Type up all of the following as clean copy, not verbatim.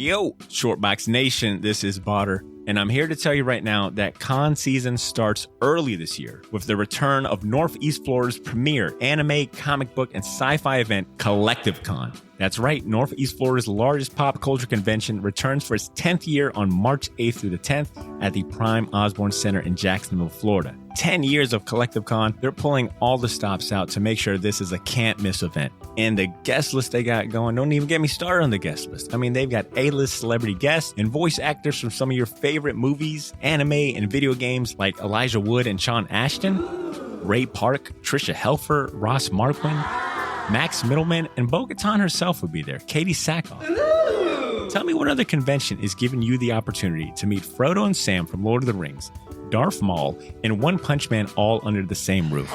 Yo, Shortbox Nation, this is Botter, and I'm here to tell you right now that con season starts early this year with the return of Northeast Florida's premier anime, comic book, and sci-fi event, Collective Con. That's right, Northeast Florida's largest pop culture convention returns for its 10th year on March 8th through the 10th at the Prime Osborne Center in Jacksonville, Florida. 10 years of Collective Con, they're pulling all the stops out to make sure this is a can't-miss event. And the guest list they got going, don't even get me started on the guest list. I mean, they've got A-list celebrity guests and voice actors from some of your favorite movies, anime, and video games like Elijah Wood and Sean Ashton, Ray Park, Trisha Helfer, Ross Marquand, Max Middleman, and Bo-Katan herself will be there, Katie Sackhoff. Tell me what other convention is giving you the opportunity to meet Frodo and Sam from Lord of the Rings, Darth Maul, and One Punch Man all under the same roof.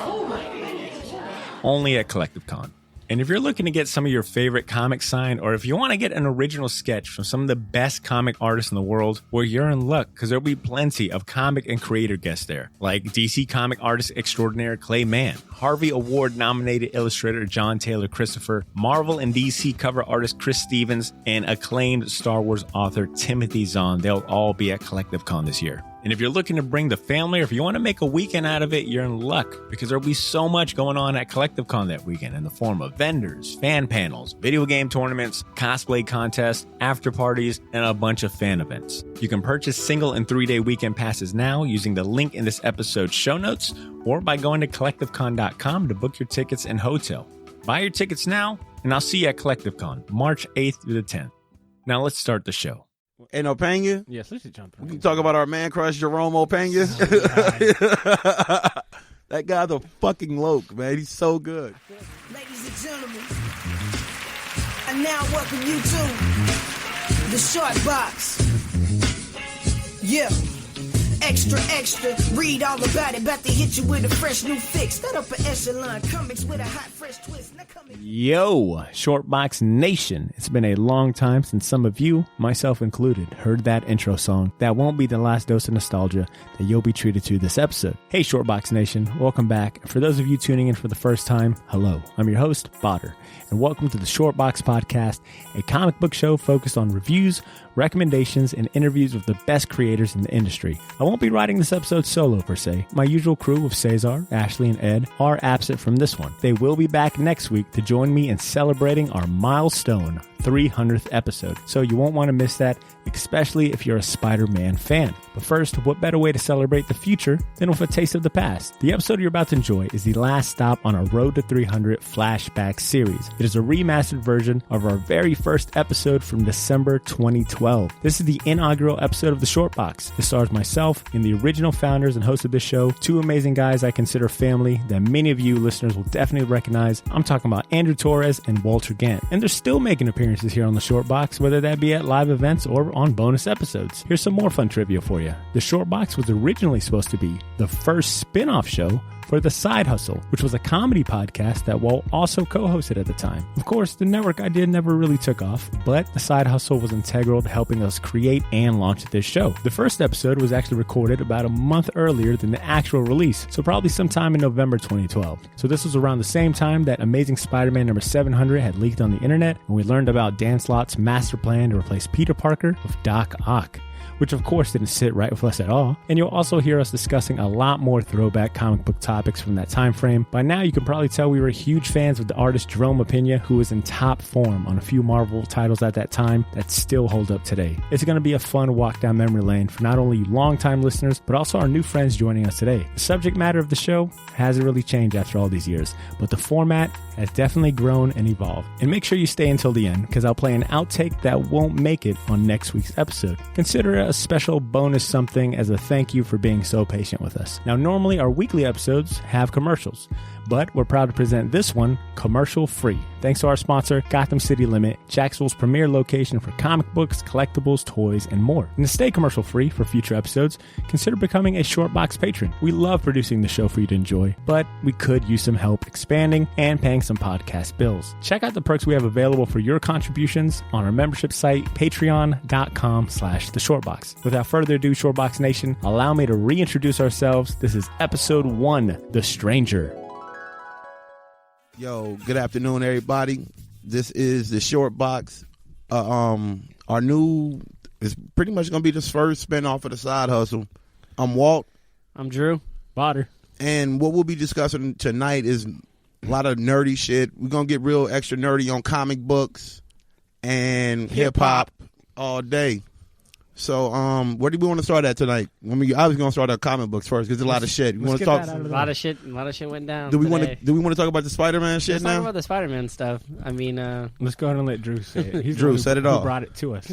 Only at Collective Con. And if you're looking to get some of your favorite comics signed, or if you want to get an original sketch from some of the best comic artists in the world, well, you're in luck, because there'll be plenty of comic and creator guests there, like DC comic artist extraordinaire Clay Mann, Harvey Award-nominated illustrator John Taylor Christopher, Marvel and DC cover artist Chris Stevens, and acclaimed Star Wars author Timothy Zahn. They'll all be at Collective Con this year. And if you're looking to bring the family, or if you want to make a weekend out of it, you're in luck, because there'll be so much going on at Collective Con that weekend in the form of vendors, fan panels, video game tournaments, cosplay contests, after parties, and a bunch of fan events. You can purchase single and 3-day weekend passes now using the link in this episode's show notes, or by going to collectivecon.com to book your tickets and hotel. Buy your tickets now, and I'll see you at Collective Con, March 8th through the 10th. Now let's start the show. And Opena? Yes, let's jump in. We can talk about our man crush, Jerome Opena. That guy's a fucking loke, man. He's so good. Ladies and gentlemen, I now welcome you to the Short Box. Yeah. Extra, extra, read all about it. About to hit you with a fresh new fix. That upper echelon comics with a hot, fresh twist. Yo, Shortbox Nation. It's been a long time since some of you, myself included, heard that intro song. That won't be the last dose of nostalgia that you'll be treated to this episode. Hey, Shortbox Nation. Welcome back. For those of you tuning in for the first time, hello. I'm your host, Botter, and welcome to the Shortbox Podcast, a comic book show focused on reviews, recommendations, and interviews with the best creators in the industry. I won't be writing this episode solo per se. My usual crew of Cesar, Ashley, and Ed are absent from this one. They will be back next week to join me in celebrating our milestone 300th episode, so you won't want to miss that, especially if you're a Spider-Man fan. But first, what better way to celebrate the future than with a taste of the past? The episode you're about to enjoy is the last stop on our Road to 300 Flashback series. It is a remastered version of our very first episode from December 2012. This is the inaugural episode of the Short Box. It stars myself and the original founders and hosts of this show, two amazing guys I consider family that many of you listeners will definitely recognize. I'm talking about Andrew Torres and Walter Gant, and they're still making appearances here on the Short Box, whether that be at live events or on bonus episodes. Here's some more fun trivia for you. The Short Box was originally supposed to be the first spin-off show for The Side Hustle, which was a comedy podcast that Walt also co-hosted at the time. Of course, the network idea never really took off, but The Side Hustle was integral to helping us create and launch this show. The first episode was actually recorded about a month earlier than the actual release, so probably sometime in November 2012. So this was around the same time that Amazing Spider-Man number 700 had leaked on the internet, and we learned about Dan Slott's master plan to replace Peter Parker with Doc Ock, which of course didn't sit right with us at all. And you'll also hear us discussing a lot more throwback comic book topics from that time frame. By now you can probably tell we were huge fans of the artist Jerome Opena, who was in top form on a few Marvel titles at that time that still hold up today. It's going to be a fun walk down memory lane for not only you longtime listeners, but also our new friends joining us today. The subject matter of the show hasn't really changed after all these years, but the format has definitely grown and evolved. And make sure you stay until the end, because I'll play an outtake that won't make it on next week's episode. Consider it a special bonus something as a thank you for being so patient with us. Now, normally our weekly episodes have commercials, but we're proud to present this one commercial free. Thanks to our sponsor, Gotham City Limit, Jacksonville's premier location for comic books, collectibles, toys, and more. And to stay commercial free for future episodes, consider becoming a Short Box patron. We love producing the show for you to enjoy, but we could use some help expanding and paying some podcast bills. Check out the perks we have available for your contributions on our membership site, patreon.com/theshortbox. Without further ado, Shortbox Nation, allow me to reintroduce ourselves. This is episode 1, The Stranger. Yo, good afternoon, everybody. This is the Short Box, Our new is pretty much going to be the first spinoff of the Side Hustle. I'm Walt. I'm Drew. Botter. And what we'll be discussing tonight is a lot of nerdy shit. We're going to get real extra nerdy on comic books and hip-hop all day. So, where do we want to start at tonight? I was going to start at comic books first because there's a lot of shit. We want to talk. A lot of shit went down. Do we today. want to talk about the Spider-Man shit Let's now? talk about the Spider-Man stuff. I mean, let's go ahead and let Drew say it. He's Drew, the one set it who off. brought it to us.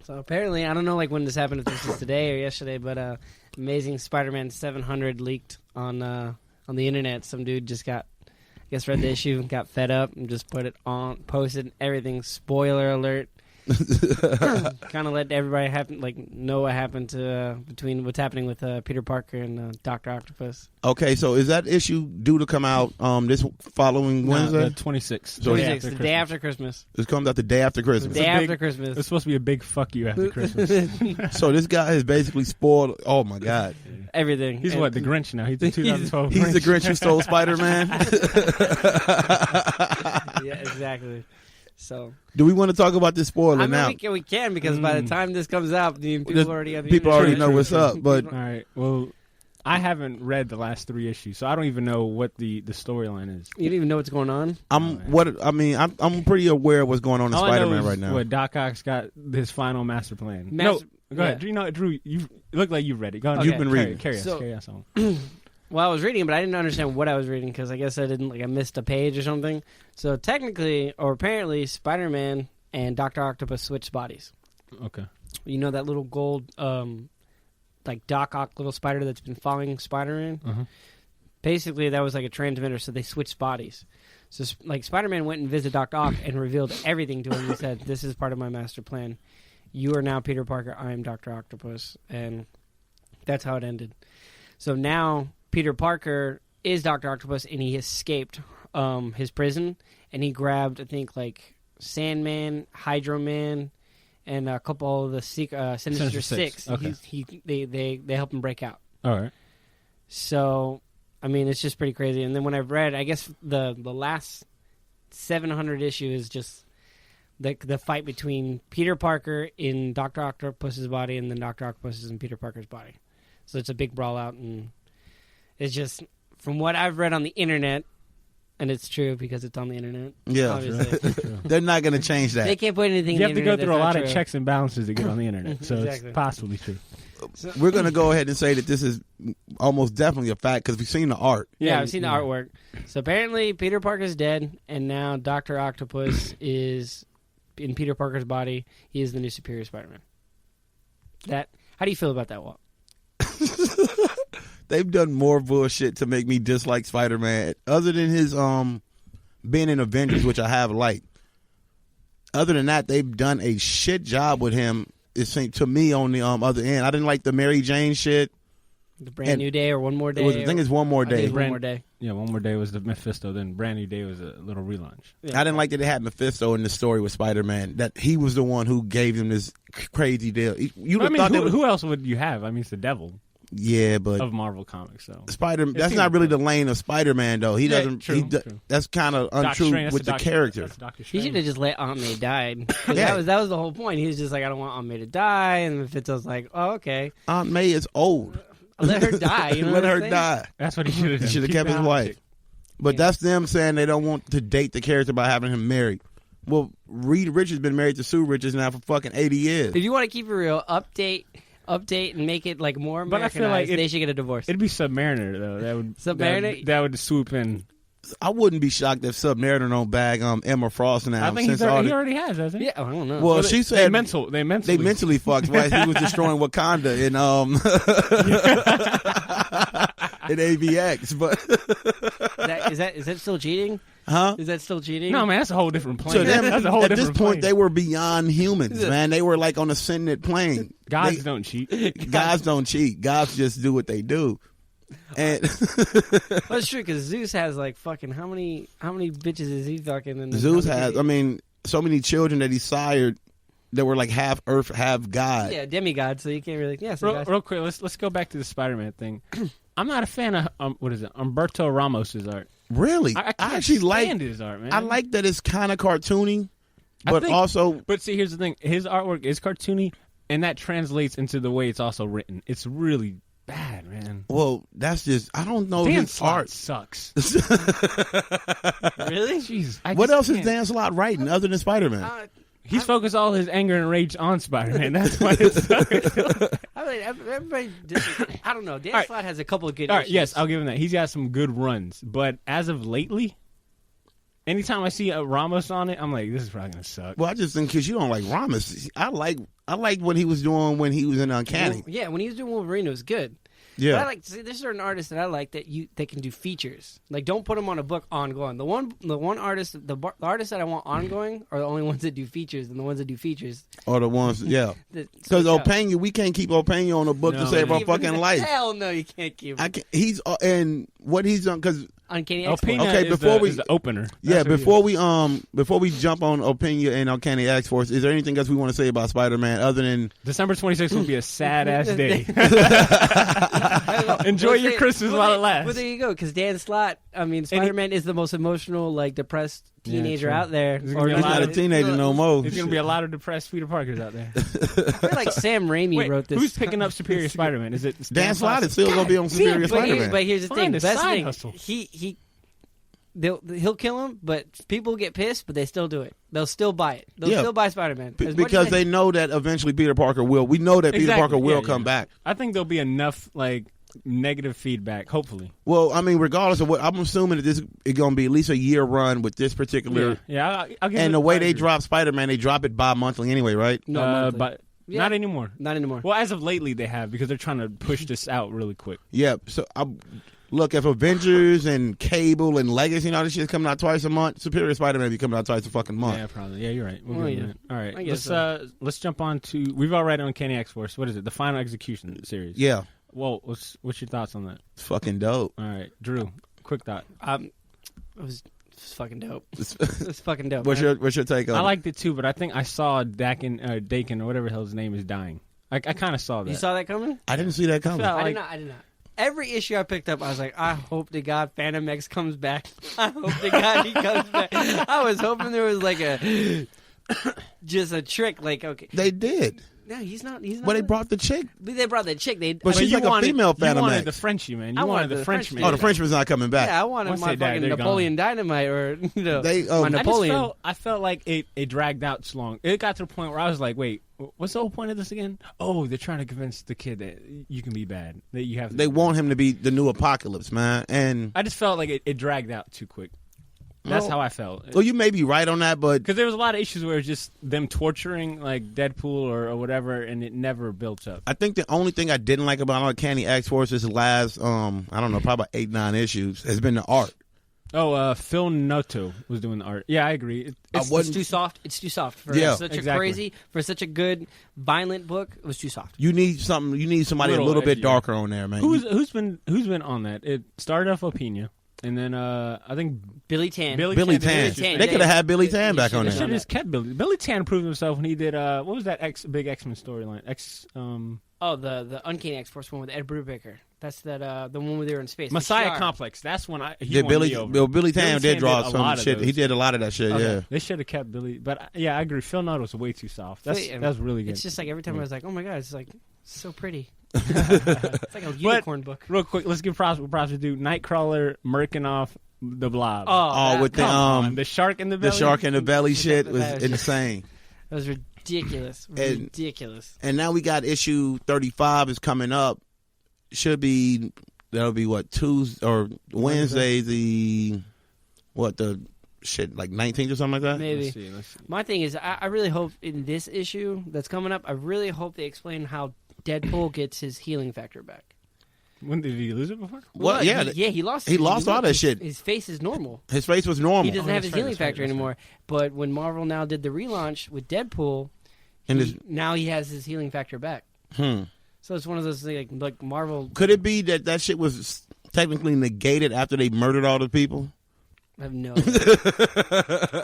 So apparently, I don't know like when this happened, if this was today or yesterday, but Amazing Spider-Man 700 leaked on the internet. Some dude just read the issue, got fed up, and just put it on, posted everything. Spoiler alert. Kind of let everybody know what happened between what's happening with Peter Parker and Dr. Octopus. Okay, so is that issue due to come out this following Wednesday? The 26th. So 26th, the day after Christmas. This comes out the day after Christmas. The day after Christmas. It's supposed to be a big fuck you after Christmas. So this guy has basically spoiled. Oh my God, Everything. He's what, the Grinch now? He's the 2012 he's Grinch. the Grinch who stole Spider-Man. Yeah, exactly. So, do we want to talk about this spoiler now? We can because by the time this comes out, people already on the people internet. already know what's up. But all right, well, I haven't read the last 3 issues, so I don't even know what the storyline is. You don't even know what's going on. I'm pretty aware of what's going on in All I know Spider-Man is right now. What Doc Ock's got his final master plan. Master- Go ahead. yeah. Drew, you look like you've read it. Go ahead. Okay. You've been reading. Carry So- us on. Well, I was reading, but I didn't understand what I was reading because I guess I missed a page or something. So technically, or apparently, Spider-Man and Dr. Octopus switched bodies. Okay. You know that little gold, like Doc Ock little spider that's been following Spider-Man? Uh-huh. Basically, that was like a transmitter, so they switched bodies. So, Spider-Man went and visited Doc Ock and revealed everything to him. He said, "This is part of my master plan. You are now Peter Parker. I am Dr. Octopus." And that's how it ended. So now Peter Parker is Dr. Octopus, and he escaped his prison, and he grabbed, I think, Sandman, Hydro Man, and a couple of the Sinister Six. Okay. They help him break out. All right. So, I mean, it's just pretty crazy. And then when I've read, I guess the last 700 issue is just the fight between Peter Parker in Dr. Octopus's body and then Dr. Octopus is in Peter Parker's body. So it's a big brawl out, and it's just, from what I've read on the internet, and it's true because it's on the internet. Yeah, obviously. they're not going to change that. They can't put anything You in have the to go internet through a that's lot not of true. checks and balances to get on the internet, so Exactly. it's possibly true. We're going to go ahead and say that this is almost definitely a fact because we've seen the art. Yeah, I've seen the artwork. So apparently Peter Parker's dead, and now Dr. Octopus is in Peter Parker's body. He is the new Superior Spider-Man. How do you feel about that, Walt? They've done more bullshit to make me dislike Spider-Man, other than his being in Avengers, which I have liked. Other than that, they've done a shit job with him. It seemed to me on the other end. I didn't like the Mary Jane shit. The Brand New Day or One More Day? I think it's One More I think Day. it's One More Day. Yeah, One More Day was the Mephisto. Then Brand New Day was a little relaunch. Yeah. I didn't like that they had Mephisto in the story with Spider-Man. That he was the one who gave him this crazy deal. You I mean, thought who else would you have? I mean, it's the devil yeah, but of Marvel Comics. So That's not really the lane of Spider-Man, though. He Yeah, doesn't. true. That's kind of untrue with the character. That's Doctor He Strange. should have just let Aunt May die. 'Cause Yeah. that was the whole point. He was just like, I don't want Aunt May to die. And Mephisto's like, oh, okay. Aunt May is old. Let her die. You know Let what I'm her saying? die. That's what he should have He done. should have Keep kept it his hot wife. chick. But Yeah. that's them saying they don't want to date the character by having him married. Well, Reed Richards been married to Sue Richards now for fucking 80 years. If you want to keep it real, update and make it like more But I Americanized, feel like they should get a divorce. It'd be Submariner though. That would Submariner? That would swoop in. I wouldn't be shocked if Submariner don't bag Emma Frost now. I think since he all the- already has, hasn't he? Yeah, I don't know. Well, she They said mentally they mentally fucked. Right? He was destroying Wakanda in in AVX, but is that still cheating? huh? Is that still cheating? No, man, that's a whole different plane. To them, That's a whole at this different point, plane. they were beyond humans, man. They were like on a ascendant plane. Gods don't cheat. Gods don't cheat. Gods just do what they do. And Well, that's true because Zeus has like fucking how many bitches is he fucking? And Zeus has, I mean, so many children that he sired that were like half Earth, half God. yeah, demigod. So you can't really so guys- Real quick, let's go back to the Spider-Man thing. I'm not a fan of what is it, Humberto Ramos's art. Really? I can't actually like stand his art, man. I like that it's kind of cartoony, But also, but see, here's the thing: his artwork is cartoony, and that translates into the way it's also written. It's really bad, man. well, that's just I don't know. Dan His Slott art sucks. Really? Jeez, What else is Dan Slott writing other than Spider-Man? He's focused all his anger and rage on Spider-Man. That's why it sucks. I mean, everybody. I don't know. Dan All right. Slott has a couple of good. All right, issues. yes, I'll give him that. He's got some good runs, but as of lately, anytime I see a Ramos on it, I'm like, this is probably gonna suck. Well, I just think because you don't like Ramos. I like what he was doing when he was in Uncanny. Well, yeah, when he was doing Wolverine, it was good. Yeah. But I like there's certain artists that I like that can do features. Like, don't put them on a book ongoing. The one artist, the artists that I want ongoing are the only ones that do features, and the ones that do features. Or the ones, yeah. Because Because Opeña, we can't keep Opeña on a book No, to save our man. fucking life. Hell no, you can't keep. I can, he's and what he's done because Uncanny Opeña X-Force. Okay, is before is the opener. yeah, That's who he before we jump on Opeña and Uncanny X-Force, is there anything else we want to say about Spider-Man other than is. December 26th will be a sad ass day. Enjoy your Christmas while it lasts. Well, there you go. Because Dan Slott, I mean, Spider-Man is the most emotional, like, depressed teenager true. out there. There's gonna be a he's lot not a of- teenager no more? There's going to be a lot of depressed Peter Parkers out there. I feel like Sam Raimi Wait, wrote this. who's picking up Superior Spider-Man? Is it Dan Slott is still gonna be on Superior Spider-Man. But here's the Find thing. a Best side thing. hustle. He'll kill him, but people get pissed, but they still do it. They'll still buy it. They'll Yeah. still buy Spider-Man. As much Because as they know that eventually Peter Parker will. We know that Peter Exactly. Parker will Yeah, come yeah. back. I think there'll be enough like negative feedback, hopefully. Well, I mean, regardless of what, I'm assuming that this is going to be at least a year run with this particular. I'll give And it, the way I they agree. drop Spider-Man, they drop it bi-monthly anyway, right? No, monthly. but Yeah. not anymore. Not anymore. Well, as of lately, they have because they're trying to push this out really quick. Yeah. So, look, if Avengers and Cable and Legacy and all this shit is coming out twice a month, Superior Spider-Man be coming out twice a fucking month. Yeah, probably. Yeah, you're right. We'll Oh, give yeah. them that. All right, I guess let's jump on to. We've already on Uncanny X-Force. What is it? The Final Execution series. Yeah. Well, what's your thoughts on that? It's fucking dope. All right, Drew. Quick thought. It was fucking dope. It was fucking dope. What's man. your take on it? I liked it too, but I think I saw Dakin or whatever the hell his name is dying. I kind of saw that. You saw that coming? I didn't see that coming. felt- I like- did not. Every issue I picked up, I was like, I hope to God Phantom X comes back. I hope to God he comes back. I was hoping there was like just a trick. Like, okay, They did. no, he's not. But they brought the chick. They brought that chick. But she's you like a wanted, female You Phantom wanted X. the Frenchie, man. I You wanted wanted the the Frenchman. Oh, the Frenchman's not coming back. Yeah, I wanted Once my they die, fucking they're Napoleon Dynamite or my I I Napoleon. felt like it dragged out too long. It got to the point where I was like, wait, what's the whole point of this again? Oh, they're trying to convince the kid that you can be bad. That you have to They be want him to be the new Apocalypse, man. And I just felt like it dragged out too quick. That's Well- how I felt. well, you may be right on that, but Because there was a lot of issues where it's just them torturing like Deadpool or whatever, and it never built up. I think the only thing I didn't like about Uncanny X-Force this last, I don't know, probably about 8-9 issues has been the art. Oh, Phil Noto was doing the art. Yeah, I agree. It's too soft. It's too soft for Yeah. such a Exactly. crazy, for such a good, violent book. It was too soft. You need something. You need somebody a Little little bit edgier. darker on there, man. Who's been on that? It started off Opina, and then I think Billy Tan. Billy did Tan. issues. Tan. They could have had Billy They Tan back on should've They there. should have just kept Billy. Billy Tan proved himself when he did what was that big X-Men storyline? Oh, the Uncanny X-Force one with Ed Brubaker. That's that the one where they were in space. Messiah The Shi'ar. Complex. That's when he Did won Billy? me over. Well, Billy Tan did draw a lot some of shit. those. He did a lot of that shit. Okay. Yeah. They should have kept Billy, but yeah, I agree. Phil Noto was way too soft. That's really good. It's just like every time I was like, oh my god, it's like so pretty. It's like a unicorn book. Real quick, let's give props what props to do. Nightcrawler murking off the Blob. Oh, with the Come on. The shark in the belly. the shark in the belly shit was That was- insane. that was ridiculous. And- Ridiculous. And now we got issue 35 is coming up. That'll be what, Tuesday or Wednesday, the like 19th or something like that? Maybe. Let's see. My thing is, I really hope in this issue that's coming up, I really hope they explain how Deadpool gets his healing factor back. When did he lose it before? Well, yeah. he lost. He lost all that shit. His face is normal. His face was normal. He doesn't have his that's right, healing that's right, factor that's anymore. But when Marvel now did the relaunch with Deadpool, And now he has his healing factor back. So it's one of those things like Marvel. Could it be that shit was technically negated after they murdered all the people? I have no idea.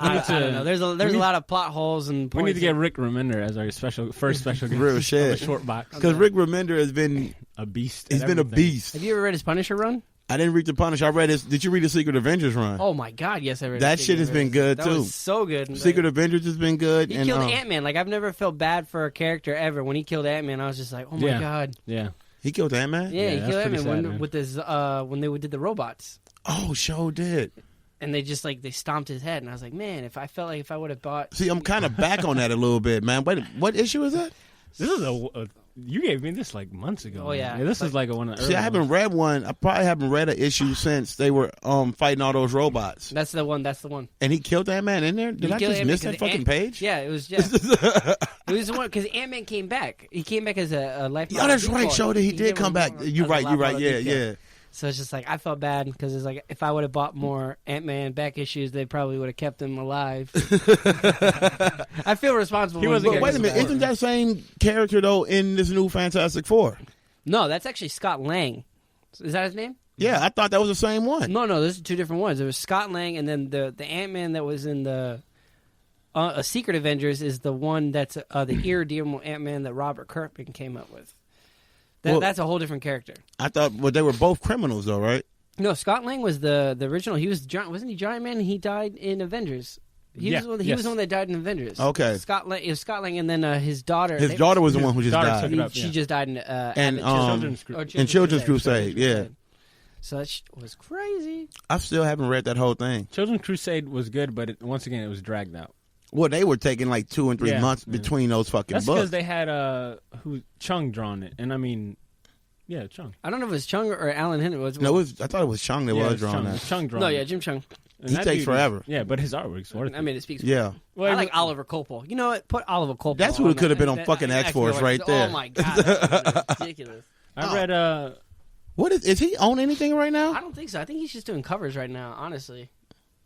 I don't know. There's a lot of plot holes and We points. need to get Rick Remender as our first special guest. Real on shit. the short box. Because Rick Remender has been A beast. he's at been a everything. beast. Have you ever read his Punisher run? I didn't read The Punisher. I read this. Did you read the Secret Avengers run? Oh my God, yes, I read That shit has been good that too. Was so good. Secret Avengers has been good. He and, killed Ant-Man. Like I've never felt bad for a character ever. When he killed Ant-Man, I was just like, oh my God. Yeah. He killed Ant-Man? Yeah, he that's killed pretty Ant-Man sad, with his when they did the robots. Oh, sure did. And they just they stomped his head, and I was like, man, if I would have bought. See, I'm kind of back on that a little bit, man. Wait, what issue is that? This is you gave me this like months ago. Oh, yeah. This is like one of the early See, I haven't ones. read one. I probably haven't read an issue since they were fighting all those robots. That's the one. And he killed Ant-Man in there? Did I just miss that fucking page? Yeah, it was just. It was the one because Ant-Man came back. He came back as a life. Oh, that's right, Shoulder. He did come back. You're right. Yeah. So it's just like I felt bad because it's like if I would have bought more Ant-Man back issues, they probably would have kept him alive. I feel responsible. But wait a minute, isn't that same character though in this new Fantastic Four? No, that's actually Scott Lang. Is that his name? Yeah, I thought that was the same one. No, those are two different ones. There was Scott Lang, and then the Ant-Man that was in the Secret Avengers is the one that's the irredeemable Ant-Man that Robert Kirkman came up with. That's a whole different character. I thought, they were both criminals, though, right? No, Scott Lang was the original. He was wasn't he Giant Man? He died in Avengers. He was the one that died in Avengers. Okay, Scott Lang. It was Scott Lang, and then his daughter. His daughter was the one who just died. She just died in Children's Crusade. Yeah. So that was crazy. I still haven't read that whole thing. Children's Crusade was good, but once again, it was dragged out. Well, they were taking like 2 and 3 months between those fucking That's books. because they had Chung drawn it, and I mean, yeah, Chung. I don't know if it was Chung or Alan Henry. No, I thought it was Chung that was drawing that. Chung drawn. No, yeah, Jim Chung. And he takes forever. Yeah, but his artwork's worth it. I mean, it speaks. Yeah. Well, I like Oliver Copel. You know what? Put Oliver Copel. That's who it could have been on fucking X-Force right there. Oh my God, that's ridiculous. I read. What is he on anything right now? I don't think so. I think he's just doing covers right now. Honestly,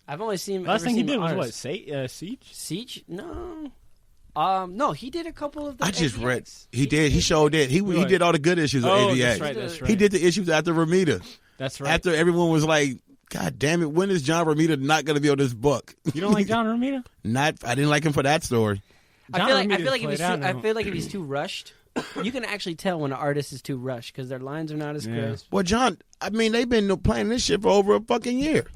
I've only seen. Last thing he did was artists. what? Siege? Siege? No. No, he did a couple of the I just AVX. read. He did. He showed did. He did all the good issues of AVX. That's right. He did the issues after Romita. That's right. After everyone was like, God damn it, when is John Romita not going to be on this book? You don't like John Romita? I didn't like him for that story. I feel like if he's too rushed, you can actually tell when an artist is too rushed because their lines are not as crisp. Well, John, I mean, they've been playing this shit for over a fucking year.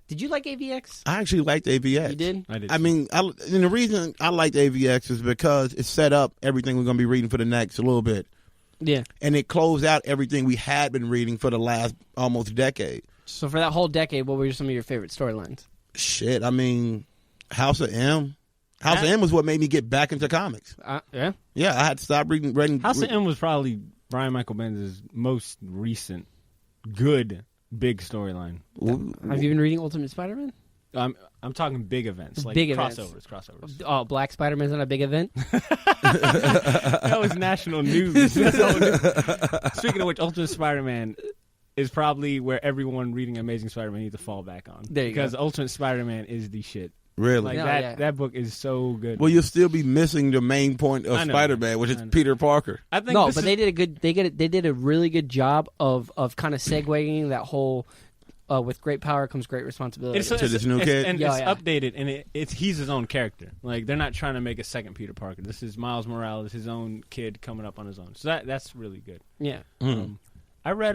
Did you like AVX? I actually liked AVX. You did? I did. I mean, and the reason I liked AVX is because it set up everything we're going to be reading for the next a little bit. Yeah. And it closed out everything we had been reading for the last almost decade. So for that whole decade, what were some of your favorite storylines? Shit, I mean, House of M. House of M was what made me get back into comics. Yeah? Yeah, I had to stop reading. House of M was probably Brian Michael Bendis' most recent good big storyline. Have you been reading Ultimate Spider-Man? I'm talking big events, like big crossovers. Oh, Black Spider-Man's not a big event? That was national news. Speaking of which, Ultimate Spider-Man is probably where everyone reading Amazing Spider-Man needs to fall back on. There you because go. Ultimate Spider-Man is the shit. Really? Like that book is so good. Well, you'll still be missing the main point of Spider-Man, which is Peter Parker. I think they did a really good job of kind of segueing that whole with great power comes great responsibility. To this new kid? And it's updated, and he's his own character. Like, they're not trying to make a second Peter Parker. This is Miles Morales, his own kid coming up on his own. So that's really good. Yeah. I read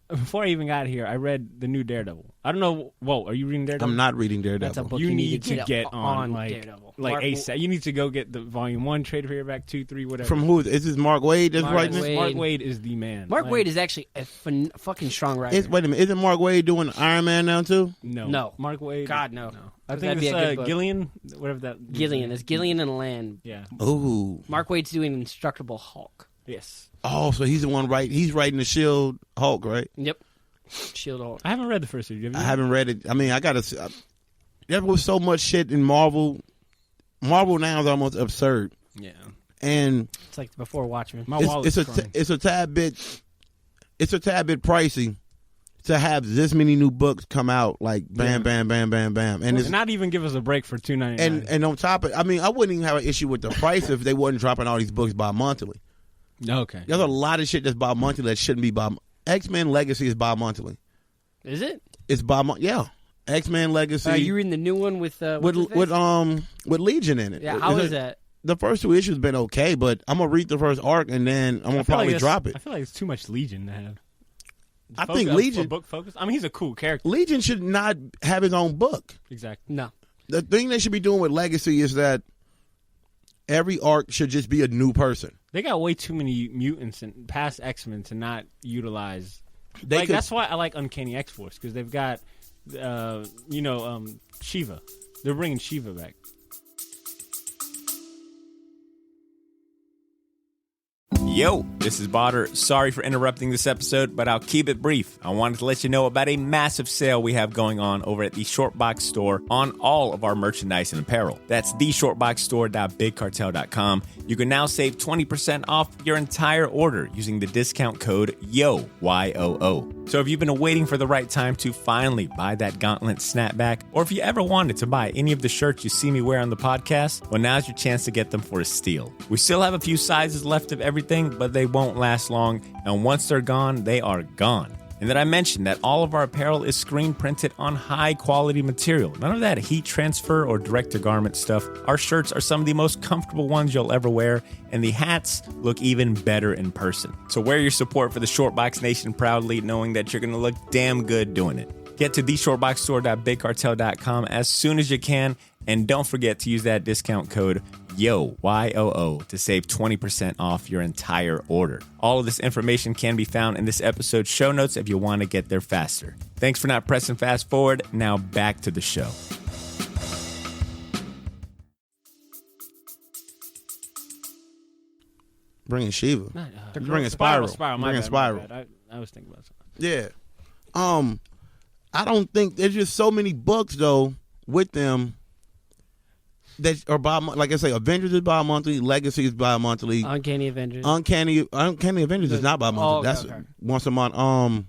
before I even got here, I read the new Daredevil. I don't know. Whoa, are you reading Daredevil? I'm not reading Daredevil. That's a book you need to get on Daredevil. Like ASAP. You need to go get the volume 1, trade paperback 2, 3, whatever. From who? Is this Mark Wade that's writing this? Mark Wade is the man. Mark Wade is actually a fucking strong writer. Wait a minute. Isn't Mark Wade doing Iron Man now too? No. Mark Wade. God, no. I think it's Gillian. Whatever that. Gillian. It's Gillian and Land. Yeah. Ooh. Mark Wade's doing Indestructible Hulk. Yes. Oh, so he's the one He's writing the Shield Hulk, right? Yep. Shield Hulk. I haven't read the first issue. I haven't read it. I mean, I gotta. There was so much shit in Marvel. Marvel now is almost absurd. Yeah. And it's like before Watchmen. It's a tad bit pricey to have this many new books come out like bam, bam, bam, bam, bam, and not even give us a break for $2.99. And on top of, I mean, I wouldn't even have an issue with the price if they wasn't dropping all these books bi-monthly. Okay. There's a lot of shit that's bi-monthly that shouldn't be bi-monthly. X-Men Legacy is bi-monthly. Is it? It's bi-monthly. Yeah. X-Men Legacy. Are you reading the new one with Legion in it? Yeah. How is that? The first 2 issues been okay, but I'm gonna read the first arc and then I'm gonna probably drop it. I feel like it's too much Legion to have. I think Legion book focus. I mean, he's a cool character. Legion should not have his own book. Exactly. No. The thing they should be doing with Legacy is that every arc should just be a new person. They got way too many mutants and past X-Men to not utilize. They could, that's why I like Uncanny X-Force, because they've got, Shiva. They're bringing Shiva back. Yo, this is Botter. Sorry for interrupting this episode, but I'll keep it brief. I wanted to let you know about a massive sale we have going on over at the Shortbox store on all of our merchandise and apparel. That's theshortboxstore.bigcartel.com. You can now save 20% off your entire order using the discount code YOO, Y-O-O. So if you've been waiting for the right time to finally buy that gauntlet snapback, or if you ever wanted to buy any of the shirts you see me wear on the podcast, well, now's your chance to get them for a steal. We still have a few sizes left of everything, but they won't last long, and once they're gone, they are gone. And did I mention that all of our apparel is screen printed on high quality material? None of that heat transfer or direct to garment stuff. Our shirts are some of the most comfortable ones you'll ever wear, and the hats look even better in person. So wear your support for the Shortbox Nation proudly, knowing that you're going to look damn good doing it. Get to theshortboxstore.bigcartel.com as soon as you can, and don't forget to use that discount code YOO, Y-O-O, to save 20% off your entire order. All of this information can be found in this episode's show notes if you want to get there faster. Thanks for not pressing fast forward. Now back to the show. bringing Shiva. You're bringing Spiral. Bringing Spiral. I was thinking about something. Yeah. I don't think there's just so many books though with them that are like I say, Avengers is bi-monthly, Legacy is bi-monthly. Uncanny Avengers. Uncanny Avengers is not bi-monthly. That's once a month.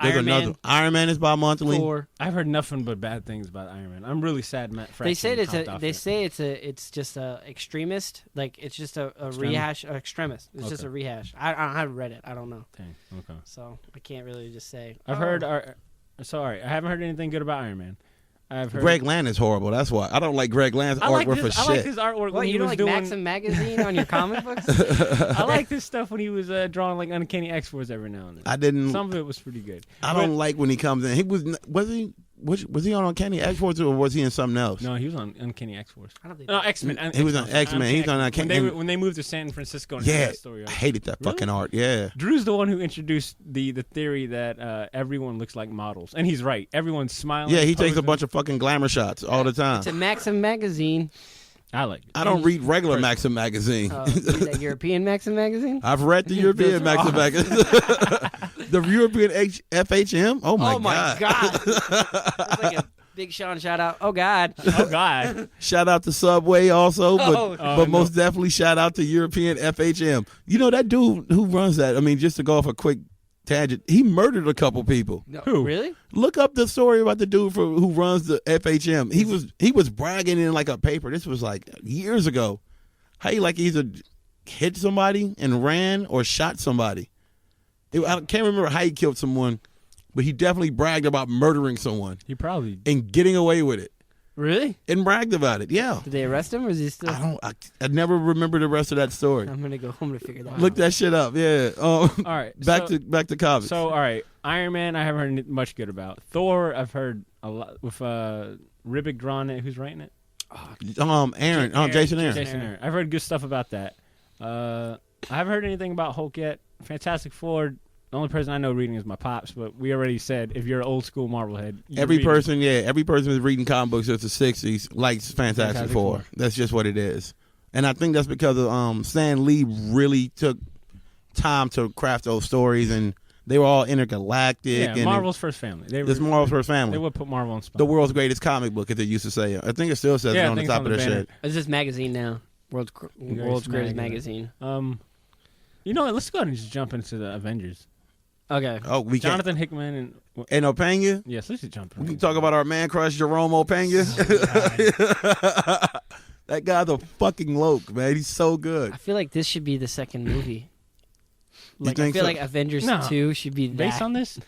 There's another. Iron Man is bi-monthly. Thor. I've heard nothing but bad things about Iron Man. I'm really sad Matt Fraction it's just a extremist, like it's just a rehash, extremist. It's just a rehash. I haven't read it. I don't know. Dang. Okay. So I can't really just say. I've heard. Sorry, I haven't heard anything good about Iron Man. I've heard Greg Land is horrible. That's why I don't like Greg Land's artwork for shit. I like his artwork. What, when you he don't was like doing Maxim magazine on your comic books? I like this stuff when he was drawing like Uncanny X-Force every now and then. I didn't. Some of it was pretty good. I don't like when he comes in. Was he on Uncanny X-Force or was he in something else? No, he was on Uncanny X-Force. I don't think X-Men. He was on X-Men. He's on Uncanny. When they moved to San Francisco and yeah, that story. I hated that fucking art. Yeah. Drew's the one who introduced the theory that everyone looks like models. And he's right. Everyone's smiling. Yeah, he takes a bunch of fucking glamour shots all the time. It's a Maxim magazine. I like it. I don't read regular Maxim magazine. Is that European Maxim magazine? I've read the European Maxim magazine. The European FHM? Oh my God. It's like a Big Sean shout out. Oh God. Oh God. Shout out to Subway also, but most definitely shout out to European FHM. You know that dude who runs that, I mean, just to go off a quick tangent, he murdered a couple people. No, who? Really? Look up the story about the dude who runs the FHM. He was bragging in like a paper. This was like years ago. How he like either hit somebody and ran or shot somebody. I can't remember how he killed someone, but he definitely bragged about murdering someone. He probably and getting away with it. Really? And bragged about it. Yeah. Did they arrest him or is he still? I never remember the rest of that story. I'm gonna go home to figure that out. Look that shit up. Yeah. All right. Back to comics. So all right, Iron Man I haven't heard much good about. Thor I've heard a lot with Ribic drawing it. Who's writing it? Jason Aaron. Jason Aaron. I've heard good stuff about that. I haven't heard anything about Hulk yet. Fantastic Four. The only person I know reading is my pops, but we already said if you're an old school Marvel head, every person who's reading comic books since the '60s likes Fantastic Four. That's just what it is, and I think that's because of Stan Lee really took time to craft those stories, and they were all intergalactic. Yeah, and Marvel's first family. It's Marvel's first family. They would put Marvel on spot. The world's greatest comic book, as they used to say. I think it still says it on the top of their shit. It's this magazine now, world's greatest magazine. You know what? Let's go ahead and just jump into the Avengers. Okay. Oh, we Jonathan Hickman and Opeña. Yes, let's just jump in. We can talk about our man crush Jerome Opeña. That guy's a fucking loke, man. He's so good. I feel like this should be the second movie. Like I feel like Avengers 2 should be based on this.